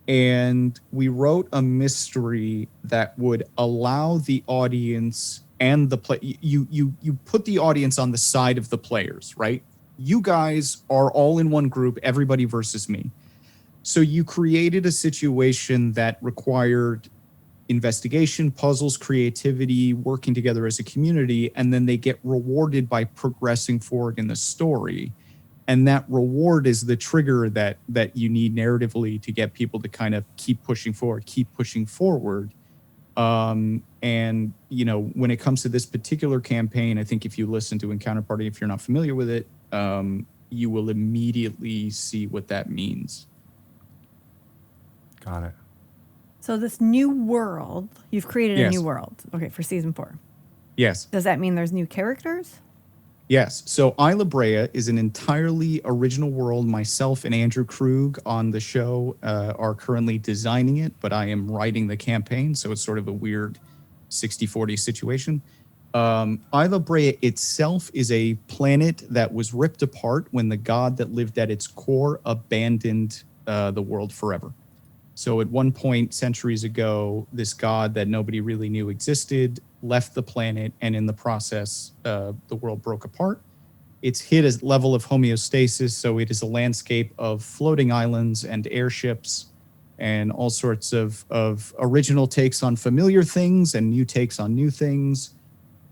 And we wrote a mystery that would allow the audience and the play. You put the audience on the side of the players, right? You guys are all in one group, everybody versus me. So you created a situation that required investigation, puzzles, creativity, working together as a community, and then they get rewarded by progressing forward in the story. And that reward is the trigger that you need narratively to get people to kind of keep pushing forward. And, when it comes to this particular campaign, I think if you listen to Encounter Party, if you're not familiar with it, you will immediately see what that means. Got it. So this new world, you've created a new world. Okay, for season 4. Yes. Does that mean there's new characters? Yes. So Isla Brea is an entirely original world. Myself and Andrew Krug on the show are currently designing it, but I am writing the campaign. So it's sort of a weird 60-40 situation. Isla Brea itself is a planet that was ripped apart when the god that lived at its core abandoned the world forever. So at one point, centuries ago, this god that nobody really knew existed left the planet, and in the process, the world broke apart. It's hit a level of homeostasis, so it is a landscape of floating islands and airships and all sorts of original takes on familiar things and new takes on new things.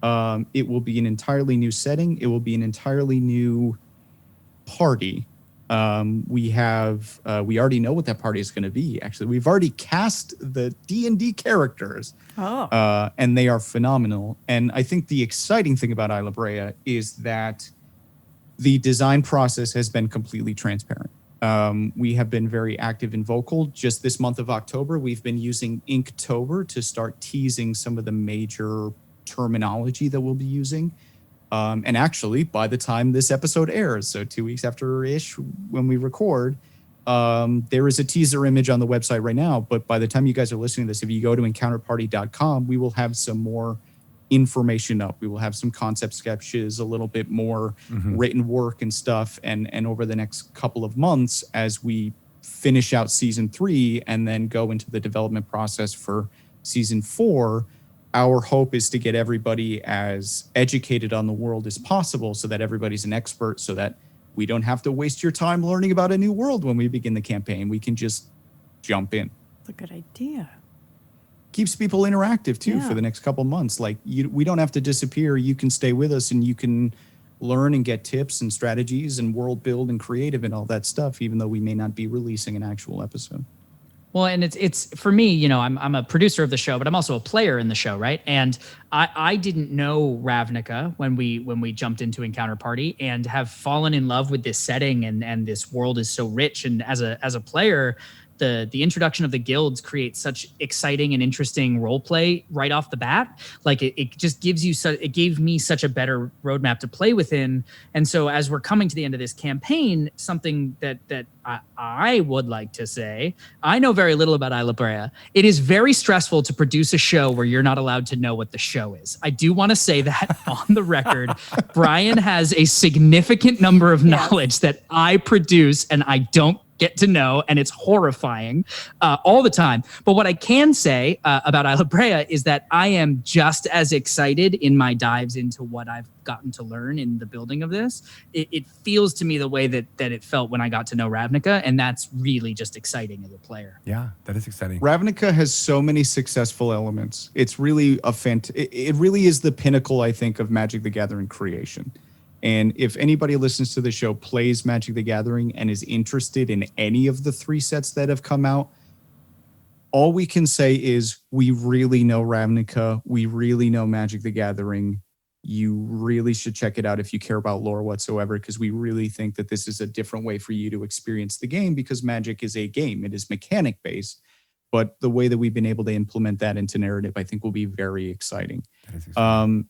It will be an entirely new setting. It will be an entirely new party. We already know what that party is going to be. Actually, we've already cast the D&D characters, and they are phenomenal. And I think the exciting thing about Isla Brea is that the design process has been completely transparent. We have been very active and vocal. Just this month of October, we've been using Inktober to start teasing some of the major terminology that we'll be using. And actually, by the time this episode airs, so 2 weeks after-ish when we record, there is a teaser image on the website right now. But by the time you guys are listening to this, if you go to encounterparty.com, we will have some more information up. We will have some concept sketches, a little bit more written work and stuff. And over the next couple of months, as we finish out season 3 and then go into the development process for season 4, our hope is to get everybody as educated on the world as possible so that everybody's an expert, so that we don't have to waste your time learning about a new world when we begin the campaign. We can just jump in. That's a good idea. Keeps people interactive too for the next couple months. Like we don't have to disappear. You can stay with us and you can learn and get tips and strategies and world build and creative and all that stuff, even though we may not be releasing an actual episode. Well, and it's for me, you know, I'm a producer of the show, but I'm also a player in the show, right? And I didn't know Ravnica when we jumped into Encounter Party, and have fallen in love with this setting, and this world is so rich. And as a player, the introduction of the guilds creates such exciting and interesting role play right off the bat. Like it just gives you it gave me such a better roadmap to play within. And so as we're coming to the end of this campaign, something that I would like to say, I know very little about Isla Brea. It is very stressful to produce a show where you're not allowed to know what the show is. I do want to say that on the record. Brian has a significant number of knowledge that I produce and I don't get to know, and it's horrifying all the time. But what I can say about Isla Brea is that I am just as excited in my dives into what I've gotten to learn in the building of this. It feels to me the way that it felt when I got to know Ravnica, and that's really just exciting as a player. Yeah, that is exciting. Ravnica has so many successful elements. It's really it really is the pinnacle, I think, of Magic the Gathering creation. And if anybody listens to the show, plays Magic the Gathering, and is interested in any of the 3 sets that have come out, all we can say is we really know Ravnica. We really know Magic the Gathering. You really should check it out if you care about lore whatsoever, because we really think that this is a different way for you to experience the game, because Magic is a game. It is mechanic based. But the way that we've been able to implement that into narrative, I think will be very exciting. That is exciting.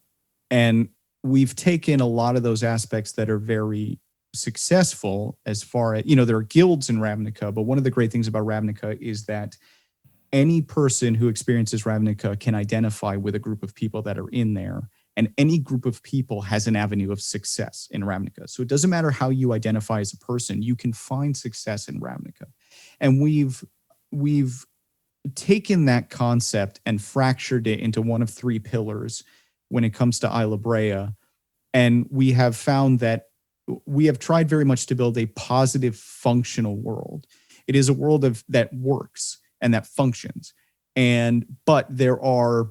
And we've taken a lot of those aspects that are very successful as far as, there are guilds in Ravnica, but one of the great things about Ravnica is that any person who experiences Ravnica can identify with a group of people that are in there, and any group of people has an avenue of success in Ravnica. So it doesn't matter how you identify as a person, you can find success in Ravnica. And we've taken that concept and fractured it into one of 3 pillars when it comes to Isla Brea. And we have found that we have tried very much to build a positive, functional world. It is a world that works and that functions. But there are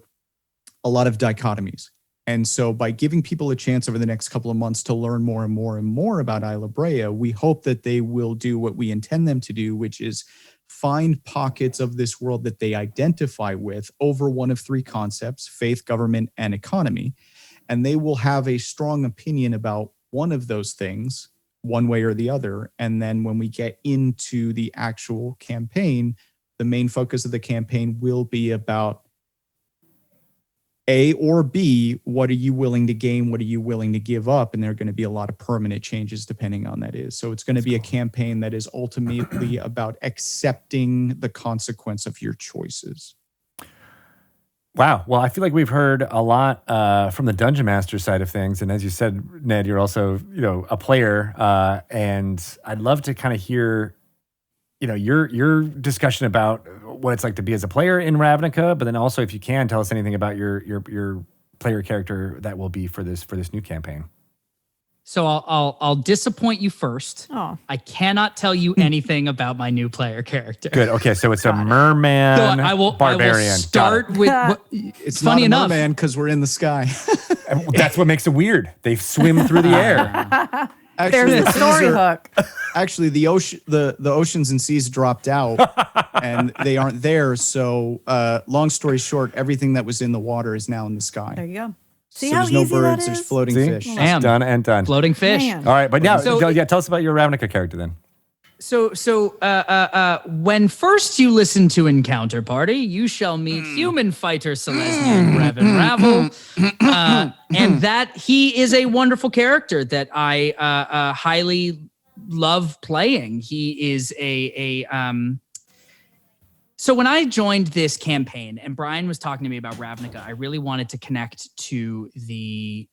a lot of dichotomies. And so by giving people a chance over the next couple of months to learn more and more and more about Isla Brea, we hope that they will do what we intend them to do, which is find pockets of this world that they identify with over one of 3 concepts: faith, government, and economy. And they will have a strong opinion about one of those things, one way or the other. And then when we get into the actual campaign, the main focus of the campaign will be about A or B. What are you willing to gain? What are you willing to give up? And there are going to be a lot of permanent changes depending on that is. So it's going to be a campaign that is ultimately about accepting the consequence of your choices. Wow. Well, I feel like we've heard a lot from the Dungeon Master side of things. And as you said, Ned, you're also, a player. And I'd love to kind of hear, your discussion about what it's like to be as a player in Ravnica, but then also, if you can, tell us anything about your player character that will be for this new campaign. So I'll disappoint you first. Oh. I cannot tell you anything about my new player character. Good. Okay, so it's a merman barbarian. I will start with. It's funny not a enough, merman because we're in the sky. That's what makes it weird. They swim through the air. Actually, There's the story hook. Actually, the oceans and seas dropped out, and they aren't there. So, long story short, everything that was in the water is now in the sky. There you go. See so how there's no easy birds. that There's is? floating fish. Bam. Done and done. Floating fish. Man. All right, but now, So- tell us about your Ravnica character then. So, when first you listen to Encounter Party, you shall meet human fighter Selesnya Revan Ravel, and that he is a wonderful character that I highly love playing. He is So when I joined this campaign, and Brian was talking to me about Ravnica, I really wanted to connect to the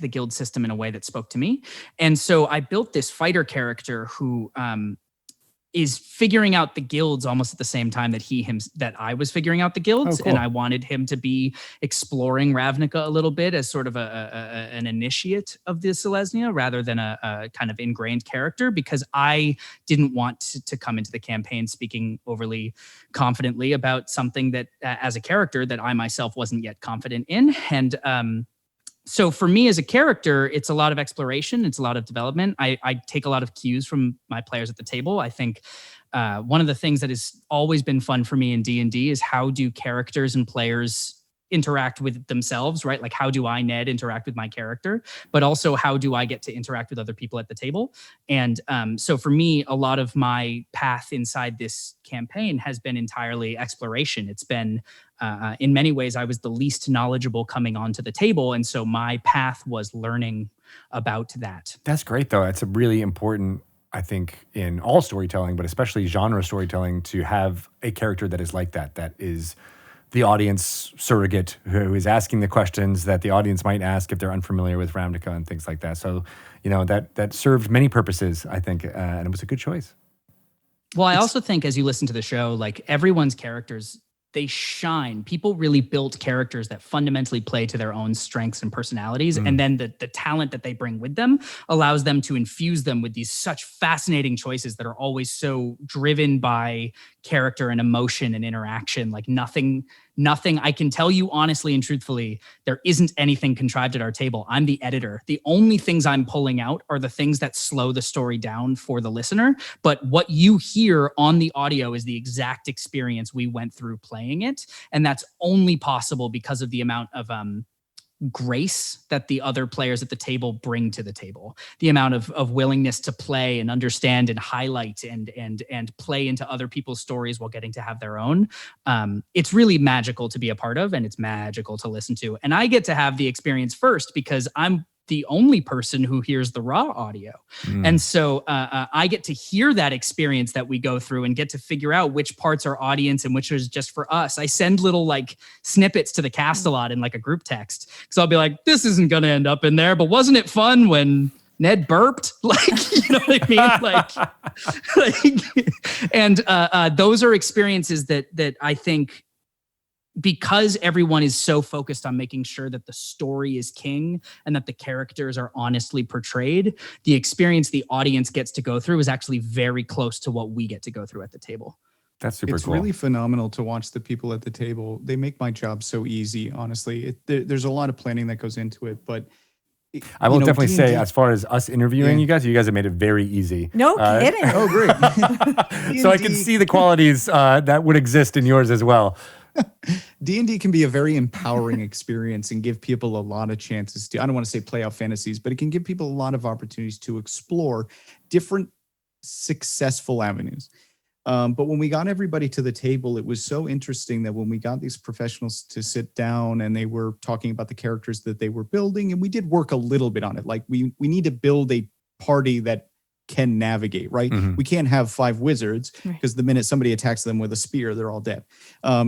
guild system in a way that spoke to me. And so I built this fighter character who is figuring out the guilds almost at the same time that I was figuring out the guilds. Oh, cool. And I wanted him to be exploring Ravnica a little bit as sort of an initiate of the Selesnya rather than a kind of ingrained character, because I didn't want to come into the campaign speaking overly confidently about something that as a character that I myself wasn't yet confident in. And so for me as a character, it's a lot of exploration. It's a lot of development. I take a lot of cues from my players at the table. I think one of the things that has always been fun for me in D&D is how do characters and players interact with themselves, right? Like how do I, Ned, interact with my character, but also how do I get to interact with other people at the table? And so for me, a lot of my path inside this campaign has been entirely exploration. It's been, in many ways, I was the least knowledgeable coming onto the table. And so my path was learning about that. That's great, though. It's a really important, I think, in all storytelling, but especially genre storytelling, to have a character that is like that is the audience surrogate who is asking the questions that the audience might ask if they're unfamiliar with Ravnica and things like that. So, that served many purposes, I think, and it was a good choice. Well, I also think as you listen to the show, like everyone's characters, they shine. People really built characters that fundamentally play to their own strengths and personalities. And then the talent that they bring with them allows them to infuse them with these such fascinating choices that are always so driven by character and emotion and interaction. Like nothing, I can tell you honestly and truthfully, there isn't anything contrived at our table. I'm the editor. The only things I'm pulling out are the things that slow the story down for the listener. But what you hear on the audio is the exact experience we went through playing it. And that's only possible because of the amount of grace that the other players at the table bring to the table, the amount of willingness to play and understand and highlight and play into other people's stories while getting to have their own. It's really magical to be a part of, and it's magical to listen to. And I get to have the experience first because I'm the only person who hears the raw audio. And so I get to hear that experience that we go through and get to figure out which parts are audience and which is just for us. I send little like snippets to the cast a lot in like a group text. So I'll be like, this isn't going to end up in there, but wasn't it fun when Ned burped? Like, you know what I mean? And those are experiences that I think, because everyone is so focused on making sure that the story is king and that the characters are honestly portrayed, the experience the audience gets to go through is actually very close to what we get to go through at the table. That's super cool. It's really phenomenal to watch the people at the table. They make my job so easy, honestly. There's a lot of planning that goes into it, but I will definitely D&D, say, as far as us interviewing you guys have made it very easy. No kidding. Oh, great. So I can see the qualities that would exist in yours as well. D&D can be a very empowering experience and give people a lot of chances to, I don't want to say play out fantasies, but it can give people a lot of opportunities to explore different successful avenues. But when we got everybody to the table, it was so interesting that when we got these professionals to sit down and they were talking about the characters that they were building, and we did work a little bit on it. Like we need to build a party that can navigate, right? We can't have 5 wizards because the minute somebody attacks them with a spear, they're all dead.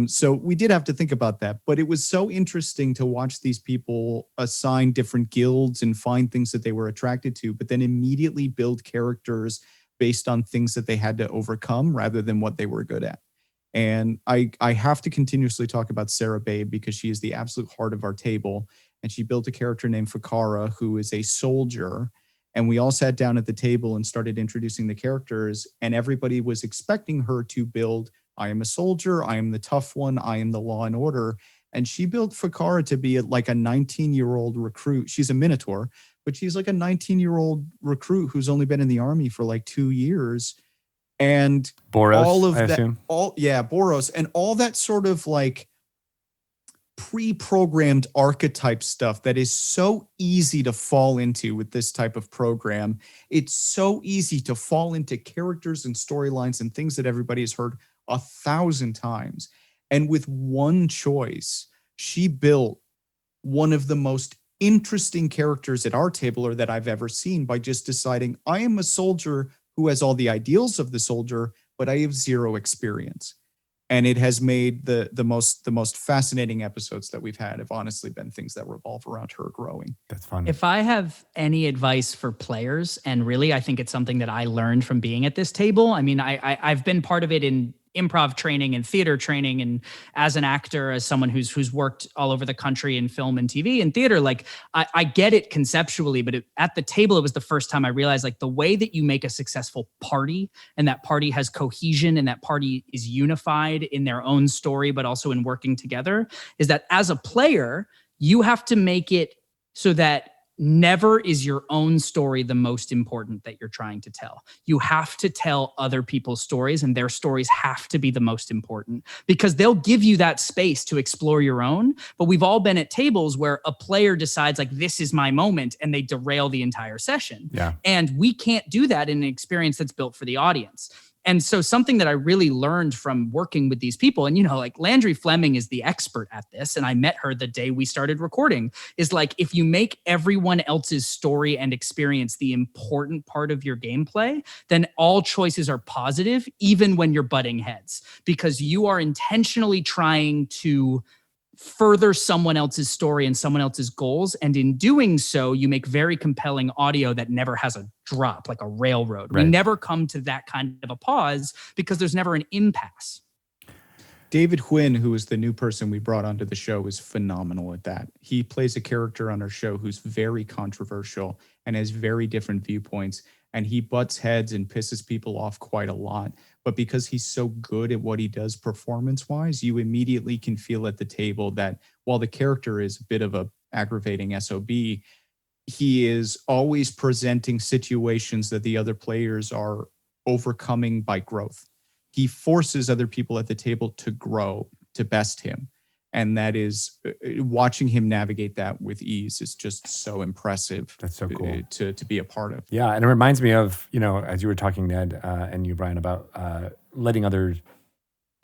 So we did have to think about that, but it was so interesting to watch these people assign different guilds and find things that they were attracted to, but then immediately build characters based on things that they had to overcome rather than what they were good at. And I have to continuously talk about Sarah Babe because she is the absolute heart of our table. And she built a character named Fakara, who is a soldier. And we all sat down at the table and started introducing the characters, and everybody was expecting her to build, I am a soldier, I am the tough one, I am the law and order. And she built Fakara to be like a 19-year-old recruit. She's a Minotaur, but she's like a 19-year-old recruit who's only been in the army for like 2 years. And Boros, all of I that, assume. Boros, and all that sort of like pre-programmed archetype stuff that is so easy to fall into with this type of program. It's so easy to fall into characters and storylines and things that everybody has heard 1,000 times. And with one choice, she built one of the most interesting characters at our table or that I've ever seen by just deciding I am a soldier who has all the ideals of the soldier, but I have zero experience. And it has made the most fascinating episodes that we've had have honestly been things that revolve around her growing. That's fun. If I have any advice for players, and really I think it's something that I learned from being at this table. I mean, I've been part of it in improv training and theater training, and as an actor, as someone who's worked all over the country in film and TV and theater, like I get it conceptually, but at the table, it was the first time I realized like the way that you make a successful party, and that party has cohesion and that party is unified in their own story, but also in working together, is that as a player, you have to make it so that never is your own story the most important that you're trying to tell. You have to tell other people's stories, and their stories have to be the most important, because they'll give you that space to explore your own. But we've all been at tables where a player decides like, this is my moment, and they derail the entire session. Yeah. And we can't do that in an experience that's built for the audience. And so something that I really learned from working with these people, and, you know, like Landry Fleming is the expert at this, and I met her the day we started recording, is like, if you make everyone else's story and experience the important part of your gameplay, then all choices are positive, even when you're butting heads, because you are intentionally trying to further someone else's story and someone else's goals. And in doing so, you make very compelling audio that never has a drop, like a railroad. Right. We never come to that kind of a pause because there's never an impasse. David Huynh, who is the new person we brought onto the show, is phenomenal at that. He plays a character on our show who's very controversial and has very different viewpoints, and he butts heads and pisses people off quite a lot. But because he's so good at what he does performance-wise, you immediately can feel at the table that while the character is a bit of a aggravating SOB, he is always presenting situations that the other players are overcoming by growth. He forces other people at the table to grow, to best him. And that is, watching him navigate that with ease is just so impressive. That's so cool to be a part of. Yeah, and it reminds me of, you know, as you were talking, Ned, and you, Brian, about letting other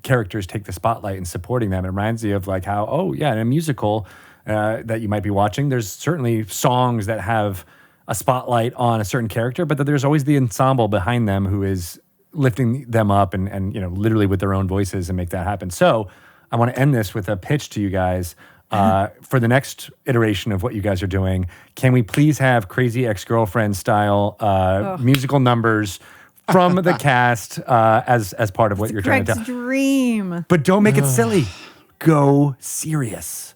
characters take the spotlight and supporting them. It reminds me of like how, oh yeah, in a musical that you might be watching, there's certainly songs that have a spotlight on a certain character, but that there's always the ensemble behind them who is lifting them up and you know, literally with their own voices and make that happen. So I want to end this with a pitch to you guys. For the next iteration of what you guys are doing, can we please have Crazy Ex-Girlfriend style musical numbers from the cast as part of what you're trying to Greg's tell? dream. But don't make it silly. Go serious.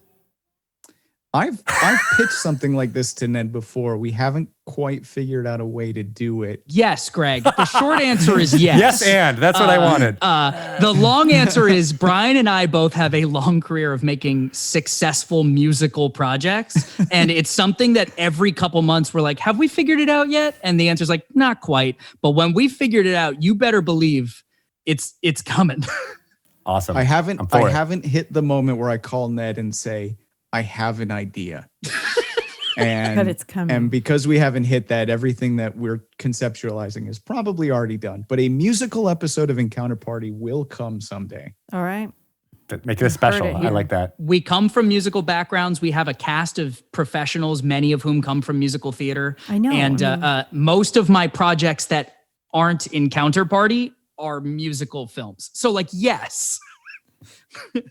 I've pitched something like this to Ned before. We haven't quite figured out a way to do it. Yes, Greg. The short answer is yes. Yes, and that's what I wanted. The long answer is Brian and I both have a long career of making successful musical projects. And it's something that every couple months we're like, have we figured it out yet? And the answer is like, not quite. But when we figured it out, you better believe it's coming. Awesome. I haven't hit the moment where I call Ned and say, I have an idea. But it's coming. And because we haven't hit that, everything that we're conceptualizing is probably already done. But a musical episode of Encounter Party will come someday. All right. Make it a special. heard it I here. like that. We come from musical backgrounds. We have a cast of professionals, many of whom come from musical theater. I know. And most of my projects that aren't Encounter Party are musical films. So like, yes.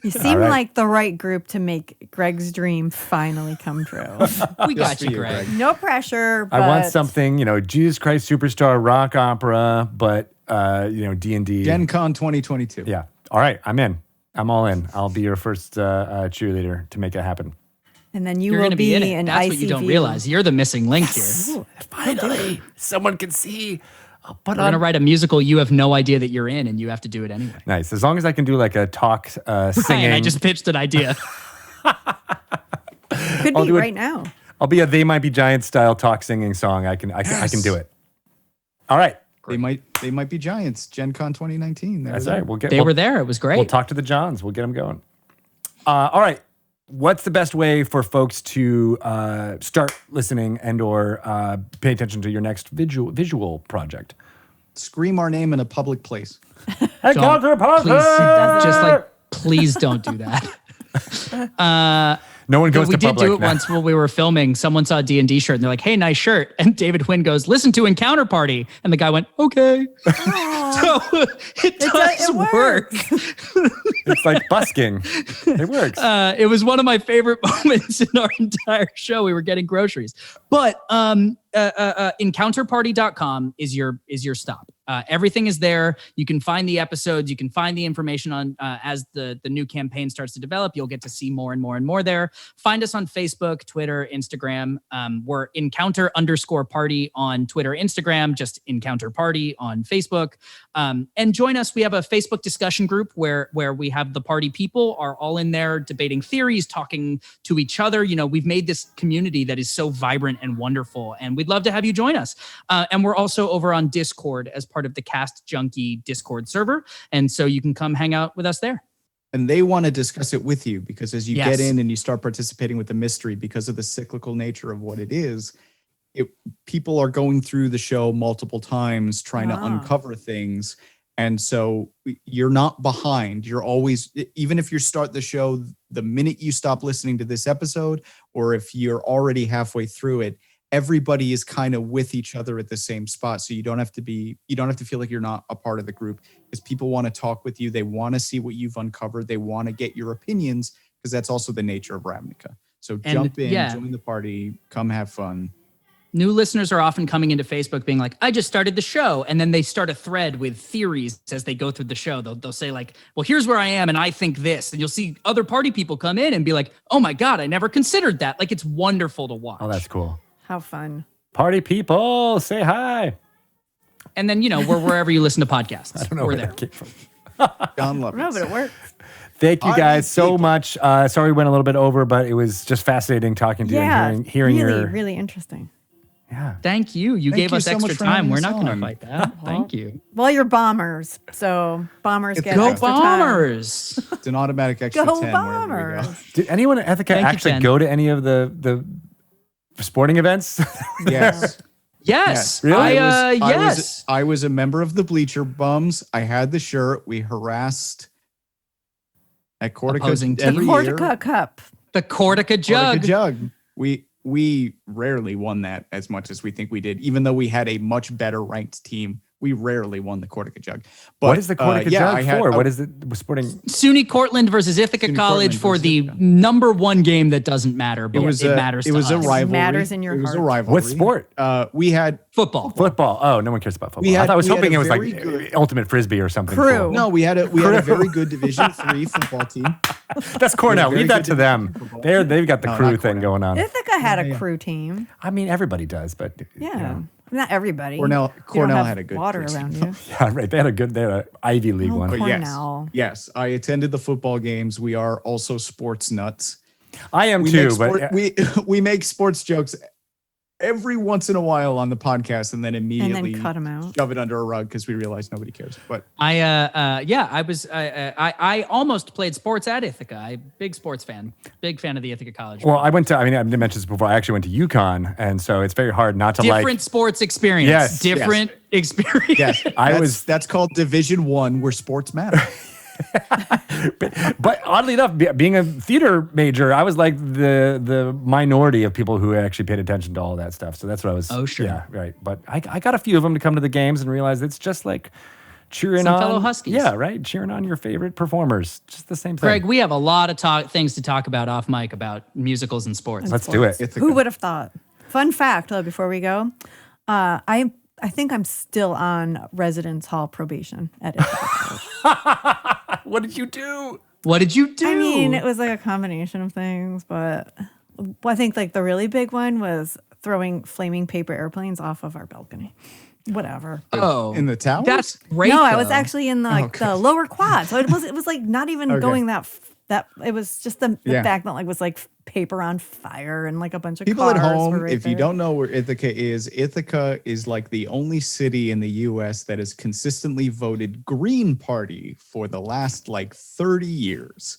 You seem right. like the right group to make Greg's dream finally come true. We got for you, you, Greg. Greg. No pressure, but I want something, you know, Jesus Christ Superstar rock opera, but you know, D&D. Gen Con 2022. Yeah. All right, I'm in. I'm all in. I'll be your first cheerleader to make it happen. And then you You're will going to be in it. an That's ICV. what you don't realize. You're the missing link here. Ooh, Finally, someone can see. I'll put We're going to write a musical you have no idea that you're in, and you have to do it anyway. Nice. As long as I can do like a talk singing. Brian, I just pitched an idea. could I'll be do it. right now. I'll be a They Might Be Giants style talk singing song. I can do it. All right. They might be Giants. Gen Con 2019. That's right. They were there. It was great. We'll talk to the Johns. We'll get them going. All right. What's the best way for folks to start listening and or pay attention to your next visual project? Scream our name in a public place. Please don't do that. No one goes to public. We did do it once when we were filming. Someone saw a D&D shirt and they're like, hey, nice shirt. And David Huynh goes, listen to Encounter Party. And the guy went, okay. So it does work. It's like busking. It works. It was one of my favorite moments in our entire show. We were getting groceries. But encounterparty.com is your stop. Everything is there. You can find the episodes. You can find the information on as the new campaign starts to develop. You'll get to see more and more and more there. Find us on Facebook, Twitter, Instagram. We're encounter_party on Twitter, Instagram, just Encounter Party on Facebook. And join us. We have a Facebook discussion group where we have the party people are all in there debating theories, talking to each other. You know, we've made this community that is so vibrant and wonderful, and we'd love to have you join us. And we're also over on Discord as part of the Cast Junkie Discord server. And so you can come hang out with us there. And they want to discuss it with you because as you get in and you start participating with the mystery, because of the cyclical nature of what it is, people are going through the show multiple times trying to uncover things. And so you're not behind. You're always, even if you start the show the minute you stop listening to this episode, or if you're already halfway through it, everybody is kind of with each other at the same spot. So you don't have to feel like you're not a part of the group, because people want to talk with you. They want to see what you've uncovered. They want to get your opinions, because that's also the nature of Ravnica. So jump in, join the party, come have fun. New listeners are often coming into Facebook being like, I just started the show. And then they start a thread with theories as they go through the show. They'll say like, well, here's where I am and I think this. And you'll see other party people come in and be like, oh my God, I never considered that. Like, it's wonderful to watch. Oh, that's cool. How fun. Party people, say hi. And then, we're wherever you listen to podcasts. I don't know we're where there. that came from. John loves it. No, but it works. Thank you guys so much. Sorry we went a little bit over, but it was just fascinating talking to you and hearing really, your... really interesting. Yeah. Thank you. You gave us so extra much for time. having We're us not going to on. fight that. Thank you. Well, you're bombers, so bombers get Go extra Bombers. It's an automatic extra Time. Go 10 wherever we go. Bombers. Did anyone at Ithaca Thank you, actually Jen. go to any of the sporting events? Yes. Yes. Really? Yes. I was a member of the Bleacher Bums. I had the shirt. We harassed at Cortica Opposing team. every year. Cortica Cup. The Cortica Jug. Cortica Jug. We rarely won that as much as we think we did, even though we had a much better ranked team. We rarely won the Cortica Jug. But, what is the Cortica Jug for? What is it? Sporting? SUNY Cortland versus Ithaca SUNY College Cortland for the versus number one game that doesn't matter, but it matters to us. A rivalry. It matters in your It was a heart. rivalry. What sport? We had Football. Football. Oh, no one cares about football. I was hoping it was like ultimate frisbee or something. Crew. Cool. No, we had a very good Division III football team. That's Cornell. Very Leave that good to them. They've got the crew not thing going on. Ithaca had a crew team. I mean, everybody does, but Yeah. Not everybody. Cornell You don't have had a good water crew around team. you. yeah, right. They had an Ivy League one. But Cornell. yes, I attended the football games. We are also sports nuts. I am We too, make but we make sports jokes every once in a while on the podcast, and then immediately cut 'em out. shove it under a rug because we realize nobody cares. But I almost played sports at Ithaca. I'm a big sports fan. Big fan of the Ithaca College. well, I didn't mention this before. I actually went to UConn, and so it's very hard not to different sports experience. Yes. Different experience. yes, that's called Division I, where sports matter. But oddly enough, being a theater major, I was like the minority of people who actually paid attention to all that stuff. So that's what I was. Oh, sure. Yeah, right. But I got a few of them to come to the games and realize it's just like cheering Some on fellow Huskies. Yeah, right. Cheering on your favorite performers. Just the same thing. Greg, we have a lot of things to talk about off mic about musicals and sports. Let's do it. Ithaca. Who would have thought? Fun fact, though, before we go, I think I'm still on residence hall probation at Ithaca College. What did you do? What did you do? I mean, it was like a combination of things, but I think like the really big one was throwing flaming paper airplanes off of our balcony. Whatever. In the tower? That's great. No, I was though. actually in the lower quad, so it was like not even going that That it was just the fact that like was like paper on fire and like a bunch of people cars at home. were right If you there. don't know where Ithaca is like the only city in the U.S. that has consistently voted Green Party for the last like 30 years.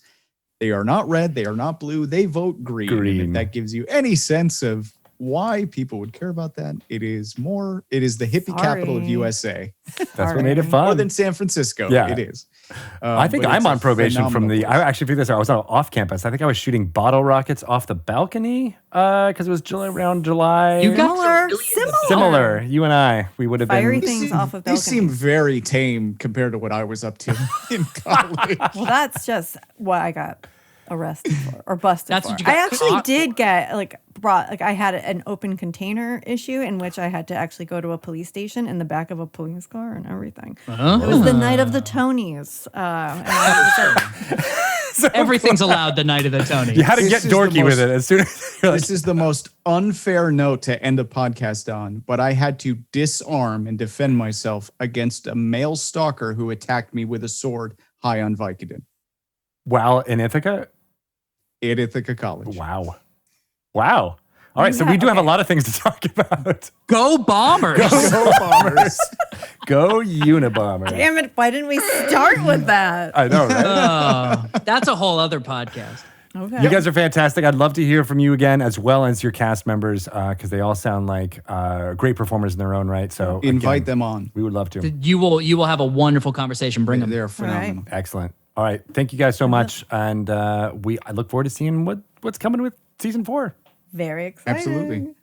They are not red. They are not blue. They vote green. And if that gives you any sense of why people would care about that, it is the hippie capital of USA. That's what made it fun. More than San Francisco. Yeah. It is. I think I'm on probation I actually figured this out. I was off campus. I think I was shooting bottle rockets off the balcony because it was around July. You got similar. You and I, we would have fiery been. things off of balconies. These seem very tame compared to what I was up to in college. Well, that's just what I got arrested for or busted That's for. what you got I actually caught did for. get I had an open container issue in which I had to actually go to a police station in the back of a police car and everything. Oh. It was the night of the Tonys. And Everything's allowed the night of the Tony. You had to get dorky with it as soon as you're like, This is the most unfair note to end a podcast on, but I had to disarm and defend myself against a male stalker who attacked me with a sword high on Vicodin wow, in Ithaca? at Ithaca College. Wow. All right, so we do have a lot of things to talk about. Go Bombers! Go Bombers. Go Unabomber. damn it, why didn't we start with that? I know, right? That's a whole other podcast. Okay. You guys are fantastic. I'd love to hear from you again, as well as your cast members, because they all sound like great performers in their own right. So Invite them on. We would love to. You will have a wonderful conversation. Bring them. They're phenomenal. Excellent. All right. Thank you guys so much. And I look forward to seeing what's coming with season 4. Very exciting. Absolutely.